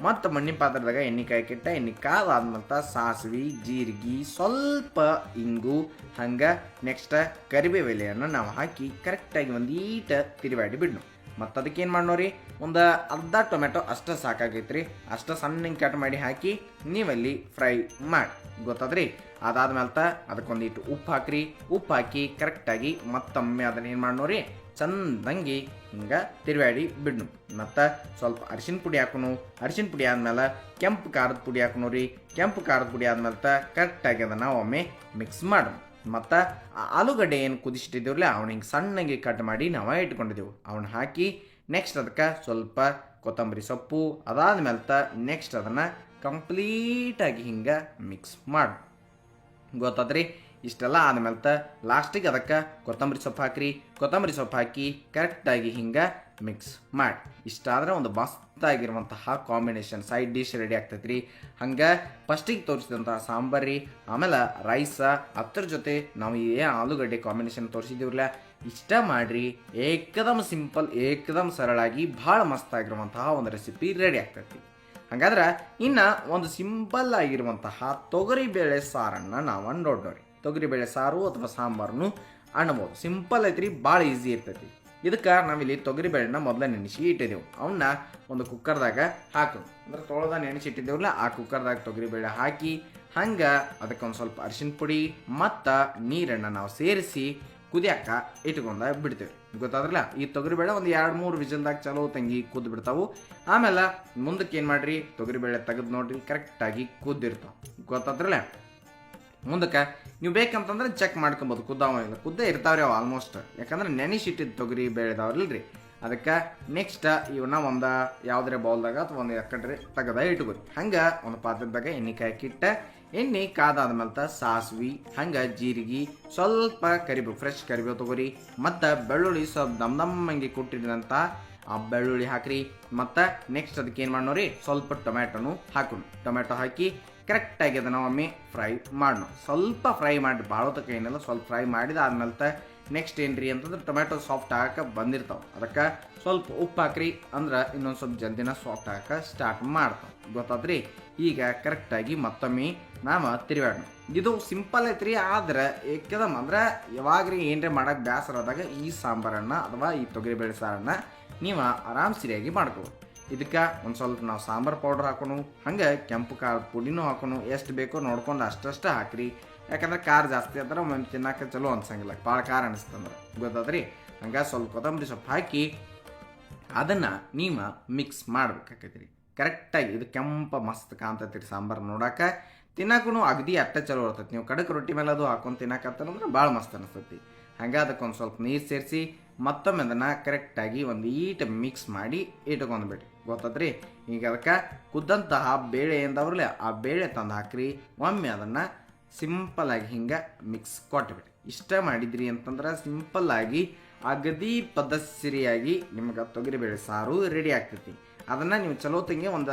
ಮತ್ತು ಮಣ್ಣಿನ ಪಾತ್ರದಾಗ ಎಣ್ಣೆ ಕಾಯ್ಕಿಟ್ಟ ಎಣ್ಣೆ ಕಾದಾದ್ಮೇಲೆ ಸಾಸಿವೆ ಜೀರಿಗೆ ಸ್ವಲ್ಪ ಇಂಗು ಹಂಗೆ ನೆಕ್ಸ್ಟ್ ಕರಿಬೇವು ಎಲೆಯನ್ನು ನಾವು ಹಾಕಿ ಕರೆಕ್ಟಾಗಿ ಒಂದು ಈಟ ತಿರುವಾಡಿ ಬಿಡ್ನು. ಮತ್ತು ಅದಕ್ಕೆ ಏನು ಮಾಡೋರಿ, ಒಂದು ಅರ್ಧ ಟೊಮೆಟೊ ಅಷ್ಟು ಸಾಕಾಗೈತ್ರಿ. ಅಷ್ಟು ಸಣ್ಣಗೆ ಕಟ್ ಮಾಡಿ ಹಾಕಿ ನೀವಲ್ಲಿ ಫ್ರೈ ಮಾಡಿ. ಗೊತ್ತಾದ್ರಿ. ಅದಾದ್ಮೇಲೆ ಅದಕ್ಕೊಂದಿಟ್ಟು ಉಪ್ಪು ಹಾಕ್ರಿ. ಉಪ್ಪು ಹಾಕಿ ಕರೆಕ್ಟಾಗಿ ಮತ್ತೊಮ್ಮೆ ಅದನ್ನ ಏನು ಮಾಡೋರಿ, ಚಂದಂಗಿ ಹಿಂಗೆ ತಿರುವಾಡಿ ಬಿಡ್ನು. ಮತ್ತು ಸ್ವಲ್ಪ ಅರಿಶಿನ ಪುಡಿ ಹಾಕೋನು. ಅರಿಶಿನ ಪುಡಿ ಆದ್ಮೇಲೆ ಕೆಂಪು ಖಾರದ ಪುಡಿ ಹಾಕೋನು. ಕೆಂಪು ಖಾರದ ಪುಡಿ ಆದ್ಮೇಲೆ ಕರೆಕ್ಟಾಗಿ ಅದನ್ನು ಒಮ್ಮೆ ಮಿಕ್ಸ್ ಮಾಡೋಣ. ಮತ್ತು ಆಲೂಗಡ್ಡೆ ಏನು ಕುದಿಸಿಟ್ಟಿದ್ದೀವಲ್ಲ ಅವನ್ನ ಹಿಂಗೆ ಸಣ್ಣಗೆ ಕಟ್ ಮಾಡಿ ನಾವು ಇಟ್ಕೊಂಡಿದ್ದೆವು ಅವನ್ನ ಹಾಕಿ ನೆಕ್ಸ್ಟ್ ಅದಕ್ಕೆ ಸ್ವಲ್ಪ ಕೊತ್ತಂಬರಿ ಸೊಪ್ಪು ಅದಾದ್ಮೇಲೆ ನೆಕ್ಸ್ಟ್ ಅದನ್ನು ಕಂಪ್ಲೀಟಾಗಿ ಹಿಂಗೆ ಮಿಕ್ಸ್ ಮಾಡಿ. ಗೊತ್ತಾದ್ರಿ. ಇಷ್ಟೆಲ್ಲ ಆದ್ಮೇಲೆ ಲಾಸ್ಟಿಗೆ ಅದಕ್ಕೆ ಕೊತ್ತಂಬರಿ ಸೊಪ್ಪು ಹಾಕ್ರಿ. ಕೊತ್ತಂಬರಿ ಸೊಪ್ಪು ಹಾಕಿ ಕರೆಕ್ಟಾಗಿ ಹಿಂಗೆ ಮಿಕ್ಸ್ ಮಾಡಿ. ಇಷ್ಟಾದ್ರೆ ಒಂದು ಮಸ್ತಾಗಿರುವಂತಹ ಕಾಂಬಿನೇಷನ್ ಸೈಡ್ ಡಿಶ್ ರೆಡಿ ಆಗ್ತೈತೆ ರೀ. ಹಂಗೆ ಫಸ್ಟಿಗೆ ತೋರಿಸಿದಂತಹ ಸಾಂಬಾರು ರೀ, ಆಮೇಲೆ ರೈಸ ಅದ್ರ ಜೊತೆ ನಾವು ಏನು ಆಲೂಗಡ್ಡೆ ಕಾಂಬಿನೇಷನ್ ತೋರಿಸಿದ್ದೀವಲ್ಲ ಇಷ್ಟ ಮಾಡಿರಿ. ಏಕದಮ್ ಸಿಂಪಲ್ ಏಕದಮ್ ಸರಳಾಗಿ ಭಾಳ ಮಸ್ತಾಗಿರುವಂತಹ ಒಂದು ರೆಸಿಪಿ ರೆಡಿ ಆಗ್ತೈತಿ. ಹಾಗಾದ್ರೆ ಇನ್ನು ಒಂದು ಸಿಂಪಲ್ ಆಗಿರುವಂತಹ ತೊಗರಿಬೇಳೆ ಸಾರನ್ನು ನಾವು ನೋಡೋರಿ. ತೊಗರಿಬೇಳೆ ಸಾರು ಅಥವಾ ಸಾಂಬಾರನ್ನು ಅಣ್ಬೋದು. ಸಿಂಪಲ್ ಐತ್ರಿ, ಭಾಳ ಈಸಿ ಇರ್ತೈತಿ. ಇದಕ್ಕೆ ನಾವಿಲ್ಲಿ ತೊಗರಿಬೇಳೆನ ಮೊದಲೇ ನೆನೆಸಿ ಇಟ್ಟಿದ್ದೆವು. ಅವನ್ನ ಒಂದು ಕುಕ್ಕರ್ದಾಗ ಹಾಕೋದು, ಅಂದ್ರೆ ತೊಳೆದ ನೆನೆಸಿ ಇಟ್ಟಿದ್ದೇವಲ್ಲ ಆ ಕುಕ್ಕರ್ದಾಗ ತೊಗರಿಬೇಳೆ ಹಾಕಿ ಹಂಗೆ ಅದಕ್ಕೆ ಒಂದು ಸ್ವಲ್ಪ ಅರಿಶಿನ ಪುಡಿ ಮತ್ತು ನೀರನ್ನು ನಾವು ಸೇರಿಸಿ ಕುದಿಯಾಕ ಇಟ್ಕೊಂಡ ಬಿಡ್ತೇವೆ. ಗೊತ್ತಾದ್ರಲ್ಲ. ಈ ತೊಗರಿಬೇಳೆ ಒಂದು 2-3 ವಿಜಲ್ದಾಗ ಚಲೋ ತಂಗಿ ಕುದ್ದು ಬಿಡ್ತಾವು. ಆಮೇಲೆ ಮುಂದಕ್ಕೆ ಏನು ಮಾಡಿರಿ, ತೊಗರಿಬೇಳೆ ತೆಗೆದು ನೋಡ್ರಿ ಕರೆಕ್ಟಾಗಿ ಕುದ್ದಿರ್ತಾವೆ. ಗೊತ್ತಾದ್ರಲ್ಲ. ಮುಂದಕ್ಕೆ ನೀವು ಬೇಕಂತಂದ್ರೆ ಚೆಕ್ ಮಾಡ್ಕೊಬೋದು ಕುದ್ದಾವ ಇಲ್ಲ, ಕುದ್ದೇ ಇರ್ತಾವ್ರಿ ಅವು ಆಲ್ಮೋಸ್ಟ್. ಯಾಕಂದ್ರೆ ನೆನೆಸಿಟ್ಟಿದ್ದು ತೊಗರಿ ಬೇಳೆದವ್ರಲ್ರಿ. ಅದಕ್ಕೆ ನೆಕ್ಸ್ಟ್ ಇವನ್ನ ಒಂದು ಯಾವುದೇ ಬೌಲ್ದಾಗ ಅಥವಾ ಒಂದು ಎಕ್ಕಡ್ರಿ ತೆಗೆದ ಇಟ್ಕೊರಿ. ಹಂಗೆ ಒಂದು ಪಾತ್ರದಾಗ ಎಣ್ಣೆ ಕಾಯ್ಕಿಟ್ಟ ಎಣ್ಣೆ ಕಾದಾದ್ಮೇಲೆ ಸಾಸಿವೆ ಹಂಗೆ ಜೀರಿಗೆ ಸ್ವಲ್ಪ ಕರಿಬೇವು ಫ್ರೆಶ್ ಕರಿಬೇವು ತೊಗೊರಿ. ಮತ್ತು ಬೆಳ್ಳುಳ್ಳಿ ಸ್ವಲ್ಪ ದಮ್ದಂಗೆ ಕೊಟ್ಟಿದ್ದಂಥ ಆ ಬೆಳ್ಳುಳ್ಳಿ ಹಾಕ್ರಿ. ಮತ್ತು ನೆಕ್ಸ್ಟ್ ಅದಕ್ಕೆ ಏನು ಮಾಡೋರಿ, ಸ್ವಲ್ಪ ಟೊಮ್ಯಾಟೊನು ಹಾಕೋಣ. ಟೊಮ್ಯಾಟೊ ಹಾಕಿ ಕರೆಕ್ಟಾಗಿ ಅದನ್ನು ಒಮ್ಮೆ ಫ್ರೈ ಮಾಡೋಣ. ಸ್ವಲ್ಪ ಫ್ರೈ ಮಾಡಿ ಭಾಳೋತಕ್ಕ ಏನಿಲ್ಲ, ಸ್ವಲ್ಪ ಫ್ರೈ ಮಾಡಿದಾದ್ಮೇಲೆ ನೆಕ್ಸ್ಟ್ ಏನ್ರಿ ಅಂತಂದ್ರೆ ಟೊಮ್ಯಾಟೊ ಸಾಫ್ಟ್ ಆಗಕ್ಕೆ ಬಂದಿರ್ತಾವೆ. ಅದಕ್ಕೆ ಸ್ವಲ್ಪ ಉಪ್ಪು ಹಾಕ್ರಿ, ಅಂದ್ರೆ ಇನ್ನೊಂದು ಸ್ವಲ್ಪ ಜಲ್ದಿನ ಸಾಫ್ಟ್ ಆಗಕ್ಕೆ ಸ್ಟಾರ್ಟ್ ಮಾಡ್ತಾವೆ. ಗೊತ್ತಾದ್ರಿ. ಈಗ ಕರೆಕ್ಟಾಗಿ ಮತ್ತೊಮ್ಮೆ ನಾವು ತಿರುವಾಡೋಣ. ಇದು ಸಿಂಪಲ್ ಐತ್ರಿ, ಆದ್ರೆ ಏಕದಮ್ ಅಂದ್ರೆ ಯಾವಾಗ್ರಿ ಏನ್ರಿ ಮಾಡಕ್ಕೆ ಬೇಸರ ಆದಾಗ ಈ ಸಾಂಬಾರನ್ನು ಅಥವಾ ಈ ತೊಗರಿಬೇಳೆ ಸಾರನ್ನು ನೀವು ಆರಾಮ್ ಸರಿಯಾಗಿ ಮಾಡ್ಕೋಬೋದು. ಇದಕ್ಕೆ ಒಂದು ಸ್ವಲ್ಪ ನಾವು ಸಾಂಬಾರು ಪೌಡರ್ ಹಾಕೋಣ, ಹಂಗೆ ಕೆಂಪು ಖಾರದ ಪುಡಿನೂ ಹಾಕೋಣ. ಎಷ್ಟು ಬೇಕೋ ನೋಡ್ಕೊಂಡು ಅಷ್ಟಷ್ಟು ಹಾಕ್ರಿ. ಯಾಕಂದ್ರೆ ಖಾರ ಜಾಸ್ತಿ ಅಂದ್ರೆ ಒಮ್ಮೆ ತಿನ್ನಕ್ಕೆ ಚಲೋ ಅನ್ಸಂಗಿಲ್ಲ, ಭಾಳ ಖಾರ ಅನಿಸ್ತಂದ್ರೆ. ಗೊತ್ತಾದ್ರಿ. ಹಂಗೆ ಸ್ವಲ್ಪ ಕೊತ್ತಂಬರಿ ಸೊಪ್ಪು ಹಾಕಿ ಅದನ್ನು ನೀವು ಮಿಕ್ಸ್ ಮಾಡ್ಬೇಕಾಕೈತಿ. ಕರೆಕ್ಟಾಗಿ ಇದು ಕೆಂಪ ಮಸ್ತ್ ಕಾಣ್ತೈತಿ ಸಾಂಬಾರು ನೋಡಕ್ಕೆ. ತಿನ್ನಕ್ಕೂ ಅಗದಿ ಅಟ್ಟ ಚಲೋ ಇರ್ತೈತಿ. ನೀವು ಕಡಕ್ ರೊಟ್ಟಿ ಮೇಲೆ ಅದು ಹಾಕೊಂಡು ತಿನ್ನಕತ್ತಂದ್ರೆ ಭಾಳ ಮಸ್ತ್ ಅನಿಸ್ತೈತಿ. ಹಂಗೆ ಅದಕ್ಕೊಂದು ಸ್ವಲ್ಪ ನೀರು ಸೇರಿಸಿ ಮತ್ತೊಮ್ಮೆ ಅದನ್ನು ಕರೆಕ್ಟಾಗಿ ಒಂದು ಈಟ ಮಿಕ್ಸ್ ಮಾಡಿ ಇಟ್ಕೊಂಡ್ಬಿಡ್ರಿ. ಗೊತ್ತಾದ್ರಿ. ಈಗ ಅದಕ್ಕೆ ಕುದ್ದಂತಹ ಬೇಳೆ ಎಂದವ್ರಲ್ಲ ಆ ಬೇಳೆ ತಂದು ಹಾಕ್ರಿ. ಒಮ್ಮೆ ಅದನ್ನು ಸಿಂಪಲ್ಲಾಗಿ ಹಿಂಗೆ ಮಿಕ್ಸ್ ಕೊಟ್ಬಿಡ್ರಿ. ಇಷ್ಟ ಮಾಡಿದ್ರಿ ಅಂತಂದ್ರೆ ಸಿಂಪಲ್ಲಾಗಿ ಅಗದಿ ಪದ್ಧತಿಯಾಗಿ ನಿಮ್ಗೆ ತೊಗರಿಬೇಳೆ ಸಾರು ರೆಡಿ ಆಗ್ತೈತಿ. ಅದನ್ನು ನೀವು ಚಲೋ ತಂಗಿ ಒಂದು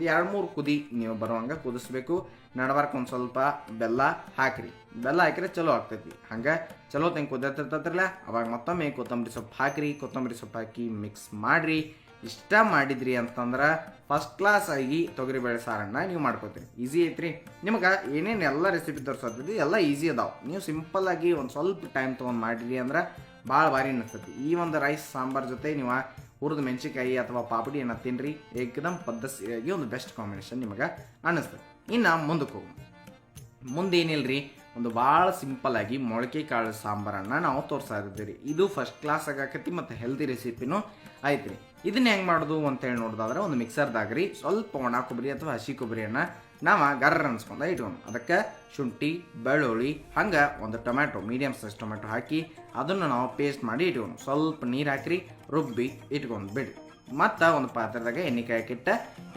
2-3 ಕುದಿ ನೀವು ಬರುವಂಗೆ ಕುದಿಸ್ಬೇಕು. ನಡಬಾರ್ಕ ಒಂದು ಸ್ವಲ್ಪ ಬೆಲ್ಲ ಹಾಕಿರಿ. ಬೆಲ್ಲ ಹಾಕಿದ್ರೆ ಚಲೋ ಆಗ್ತೈತಿ. ಹಂಗೆ ಚಲೋ ತಂಗಿ ಕುದಿತಿರ್ತೈತ್ರಲ್ಲ ಅವಾಗ ಮತ್ತೊಮ್ಮೆ ಕೊತ್ತಂಬರಿ ಸೊಪ್ಪು ಹಾಕಿರಿ. ಕೊತ್ತಂಬರಿ ಸೊಪ್ಪು ಹಾಕಿ ಮಿಕ್ಸ್ ಮಾಡಿರಿ. ಇಷ್ಟ ಮಾಡಿದ್ರಿ ಅಂತಂದ್ರೆ ಫಸ್ಟ್ ಕ್ಲಾಸ್ ಆಗಿ ತೊಗರಿಬೇಳೆ ಸಾರನ್ನು ನೀವು ಮಾಡ್ಕೋತೀರಿ. ಈಸಿ ಐತ್ರಿ. ನಿಮಗೆ ಏನೇನು ಎಲ್ಲ ರೆಸಿಪಿ ತೋರಿಸೋದು ಎಲ್ಲ ಈಸಿ ಅದಾವೆ. ನೀವು ಸಿಂಪಲ್ಲಾಗಿ ಒಂದು ಸ್ವಲ್ಪ ಟೈಮ್ ತೊಗೊಂಡು ಮಾಡಿರಿ ಅಂದ್ರೆ ಭಾಳ ಭಾರಿ ಅನಿಸ್ತೈತಿ. ಈ ಒಂದು ರೈಸ್ ಸಾಂಬಾರು ಜೊತೆ ನೀವು ಹುರಿದ ಮೆಣಸಿಕಾಯಿ ಅಥವಾ ಪಾಪಡಿ ಏನ ತಿನ್ನಿರಿ. ಏಕದಮ್ ಪದ್ಧತಿಯಾಗಿ ಒಂದು ಬೆಸ್ಟ್ ಕಾಂಬಿನೇಷನ್ ನಿಮಗೆ ಅನ್ನಿಸ್ತದೆ. ಇನ್ನು ಮುಂದಕ್ಕೆ ಹೋಗೋಣ. ಮುಂದೇನಿಲ್ರಿ, ಒಂದು ಭಾಳ ಸಿಂಪಲ್ಲಾಗಿ ಮೊಳಕೆ ಕಾಳು ಸಾಂಬಾರನ್ನು ನಾವು ತೋರಿಸ್ತಾ ಇದ್ದೀವಿ. ಇದು ಫಸ್ಟ್ ಕ್ಲಾಸ್ ಆಗಾಕತಿ ಮತ್ತು ಹೆಲ್ದಿ ರೆಸಿಪಿನೂ ಐತ್ರಿ. ಇದನ್ನ ಹೆಂಗೆ ಮಾಡೋದು ಅಂತೇಳಿ ನೋಡೋದಾದ್ರೆ ಒಂದು ಮಿಕ್ಸರ್ದಾಗ್ರಿ ಸ್ವಲ್ಪ ಒಣ ಕೊಬ್ಬರಿ ಅಥವಾ ಹಸಿ ಕೊಬ್ಬರಿಯನ್ನು ನಾವು ಗರ್ರ ಅನ್ಸ್ಕೊಂಡ ಇಟ್ಕೊಂಡು ಅದಕ್ಕೆ ಶುಂಠಿ ಬೆಳ್ಳುಳ್ಳಿ ಹಂಗೆ ಒಂದು ಟೊಮ್ಯಾಟೊ ಮೀಡಿಯಮ್ ಸೈಜ್ ಟೊಮ್ಯಾಟೊ ಹಾಕಿ ಅದನ್ನು ನಾವು ಪೇಸ್ಟ್ ಮಾಡಿ ಇಟ್ಕೊಂಡು ಸ್ವಲ್ಪ ನೀರು ಹಾಕಿ ರುಬ್ಬಿ ಇಟ್ಕೊಂಡು ಬಿಡಿ. ಮತ್ತು ಒಂದು ಪಾತ್ರದಾಗ ಎಣ್ಣೆ ಕಾಯಕ್ಕಿಟ್ಟ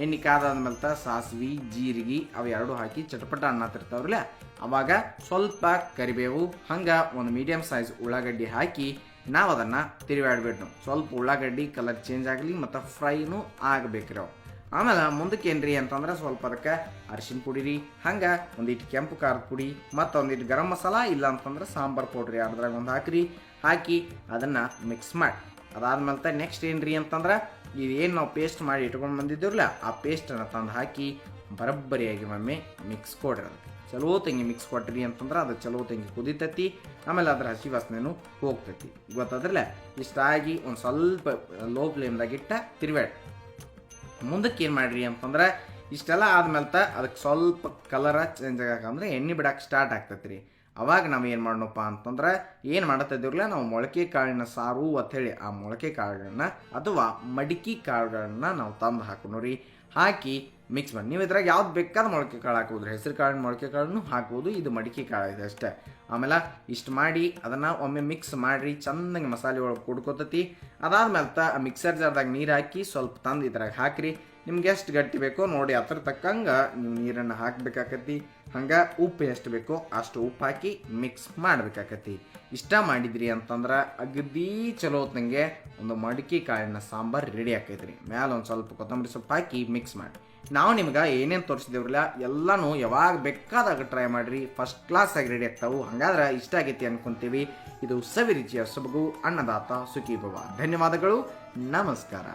ಎಣ್ಣೆ ಕಾದಾದ್ಮೇಲೆ ಸಾಸಿವೆ ಜೀರಿಗೆ ಅವು ಎರಡು ಹಾಕಿ ಚಟಪಟ ಅನ್ನತ್ತಿರ್ತಾವ್ರಲ್ಲ ಅವಾಗ ಸ್ವಲ್ಪ ಕರಿಬೇವು ಹಂಗೆ ಒಂದು ಮೀಡಿಯಮ್ ಸೈಜ್ ಉಳ್ಳಾಗಡ್ಡಿ ಹಾಕಿ ನಾವು ಅದನ್ನು ತಿರುವಾಡ್ಬಿಟ್ಟು ಸ್ವಲ್ಪ ಉಳ್ಳಾಗಡ್ಡಿ ಕಲರ್ ಚೇಂಜ್ ಆಗಲಿ ಮತ್ತು ಫ್ರೈನೂ ಆಗಬೇಕ್ರಿ ಅವು. ಆಮೇಲೆ ಮುಂದಕ್ಕೆ ಏನ್ರಿ ಅಂತಂದ್ರೆ ಸ್ವಲ್ಪ ಅದಕ್ಕೆ ಅರಿಶಿನ ಪುಡಿ ರೀ ಹಂಗೆ ಒಂದಿಟ್ಟು ಕೆಂಪು ಖಾರದ ಪುಡಿ ಮತ್ತು ಒಂದಿಟ್ಟು ಗರಂ ಮಸಾಲ ಇಲ್ಲ ಅಂತಂದ್ರೆ ಸಾಂಬಾರು ಪೌಡ್ರಿ ಅದ್ರಾಗ ಒಂದು ಹಾಕಿ ಅದನ್ನು ಮಿಕ್ಸ್ ಮಾಡಿ ಅದಾದ್ಮೇಲೆ ನೆಕ್ಸ್ಟ್ ಏನ್ರಿ ಅಂತಂದ್ರೆ ಇದೇನು ನಾವು ಪೇಸ್ಟ್ ಮಾಡಿ ಇಟ್ಕೊಂಡು ಬಂದಿದ್ದೀರಲ್ಲ ಆ ಪೇಸ್ಟನ್ನು ತಂದು ಹಾಕಿ ಬರಬ್ಬರಿಯಾಗಿ ಒಮ್ಮೆ ಮಿಕ್ಸ್ ಕೊಡ್ರಿ. ಅದಕ್ಕೆ ಚಲೋ ತಂಗಿ ಮಿಕ್ಸ್ ಕೊಟ್ರಿ ಅಂತಂದ್ರೆ ಅದು ಚಲೋ ತಂಗಿ ಕುದಿತೈತಿ, ಆಮೇಲೆ ಅದ್ರ ಹಸಿ ವಾಸನೆನೂ ಹೋಗ್ತೈತಿ. ಗೊತ್ತಾದ್ರಲ್ಲ ಇಷ್ಟಾಗಿ ಒಂದು ಸ್ವಲ್ಪ ಲೋ ಫ್ಲೇಮ್ದಾಗಿಟ್ಟ ತಿರುವಾಡಿ ಮುಂದಕ್ಕೆ ಏನು ಮಾಡಿರಿ ಅಂತಂದ್ರೆ ಇಷ್ಟೆಲ್ಲ ಆದ್ಮೇಲೆ ಅದಕ್ಕೆ ಸ್ವಲ್ಪ ಕಲರ ಚೇಂಜ್ ಆಗಂದ್ರೆ ಎಣ್ಣೆ ಬಿಡಕ್ಕೆ ಸ್ಟಾರ್ಟ್ ಆಗ್ತೈತಿ ರೀ. ಅವಾಗ ನಾವು ಏನು ಮಾಡೋಣಪ್ಪ ಅಂತಂದ್ರೆ ಏನು ಮಾಡತ್ತಿದ್ದೀರಲ್ಲ ನಾವು ಮೊಳಕೆ ಕಾಳಿನ ಸಾರು ಅಂಥೇಳಿ ಆ ಮೊಳಕೆ ಕಾಳುಗಳನ್ನ ಅಥವಾ ಮಡಿಕೆ ಕಾಳುಗಳನ್ನ ನಾವು ತಂದು ಹಾಕೋಣ ರೀ. ಹಾಕಿ ಮಿಕ್ಸ್ ಮಾಡಿ ನೀವು ಇದ್ರಾಗ ಯಾವ್ದು ಬೇಕಾದ ಮೊಳಕೆ ಕಾಳು ಹಾಕೋದು, ಹೆಸರು ಕಾಳಿನ ಮೊಳಕೆ ಕಾಳನ್ನು ಹಾಕ್ಬೋದು, ಇದು ಮಡಿಕೆ ಕಾಳು ಇದೆ ಅಷ್ಟೇ. ಆಮೇಲೆ ಇಷ್ಟು ಮಾಡಿ ಅದನ್ನು ಒಮ್ಮೆ ಮಿಕ್ಸ್ ಮಾಡಿರಿ, ಚೆಂದಂಗೆ ಮಸಾಲೆ ಒಳಗೆ ಕುಡ್ಕೋತತಿ. ಅದಾದ್ಮೇಲೆ ಮಿಕ್ಸರ್ ಜಾರ್ದಾಗ ನೀರು ಹಾಕಿ ಸ್ವಲ್ಪ ತಂದು ಇದ್ರಾಗ ಹಾಕಿರಿ. ನಿಮ್ಗೆ ಎಷ್ಟು ಗಟ್ಟಿ ಬೇಕೋ ನೋಡಿ ಅದ್ರ ತಕ್ಕಂಗೆ ನೀವು ನೀರನ್ನು ಹಾಕಬೇಕಾಕತಿ. ಹಂಗೆ ಉಪ್ಪು ಎಷ್ಟು ಬೇಕೋ ಅಷ್ಟು ಉಪ್ಪು ಹಾಕಿ ಮಿಕ್ಸ್ ಮಾಡಬೇಕಾಕತಿ. ಇಷ್ಟ ಮಾಡಿದ್ರಿ ಅಂತಂದ್ರೆ ಅಗದಿ ಚಲೋ ಹೊತ್ತಂಗೆ ಒಂದು ಮಡಿಕೆ ಕಾಳಿನ ಸಾಂಬಾರು ರೆಡಿ ಆಕೈತ್ರಿ. ಮ್ಯಾಲೆ ಒಂದು ಸ್ವಲ್ಪ ಕೊತ್ತಂಬರಿ ಸೊಪ್ಪು ಹಾಕಿ ಮಿಕ್ಸ್ ಮಾಡಿ ನಾವು ನಿಮ್ಗೆ ಏನೇನು ತೋರಿಸಿದೇವ್ರಲ್ಲ ಎಲ್ಲನೂ ಯಾವಾಗ ಬೇಕಾದಾಗ ಟ್ರೈ ಮಾಡಿರಿ, ಫಸ್ಟ್ ಕ್ಲಾಸ್ ಆಗಿ ರೆಡಿ ಆಗ್ತಾವೆ. ಹಾಗಾದ್ರೆ ಇಷ್ಟ ಆಗೈತಿ ಅನ್ಕೊಂತೀವಿ. ಇದು ಸವಿರುಚಿಯ ಸೊಬಗು ಅನ್ನದಾತ ಸುಖೀ ಭವ. ಧನ್ಯವಾದಗಳು, ನಮಸ್ಕಾರ.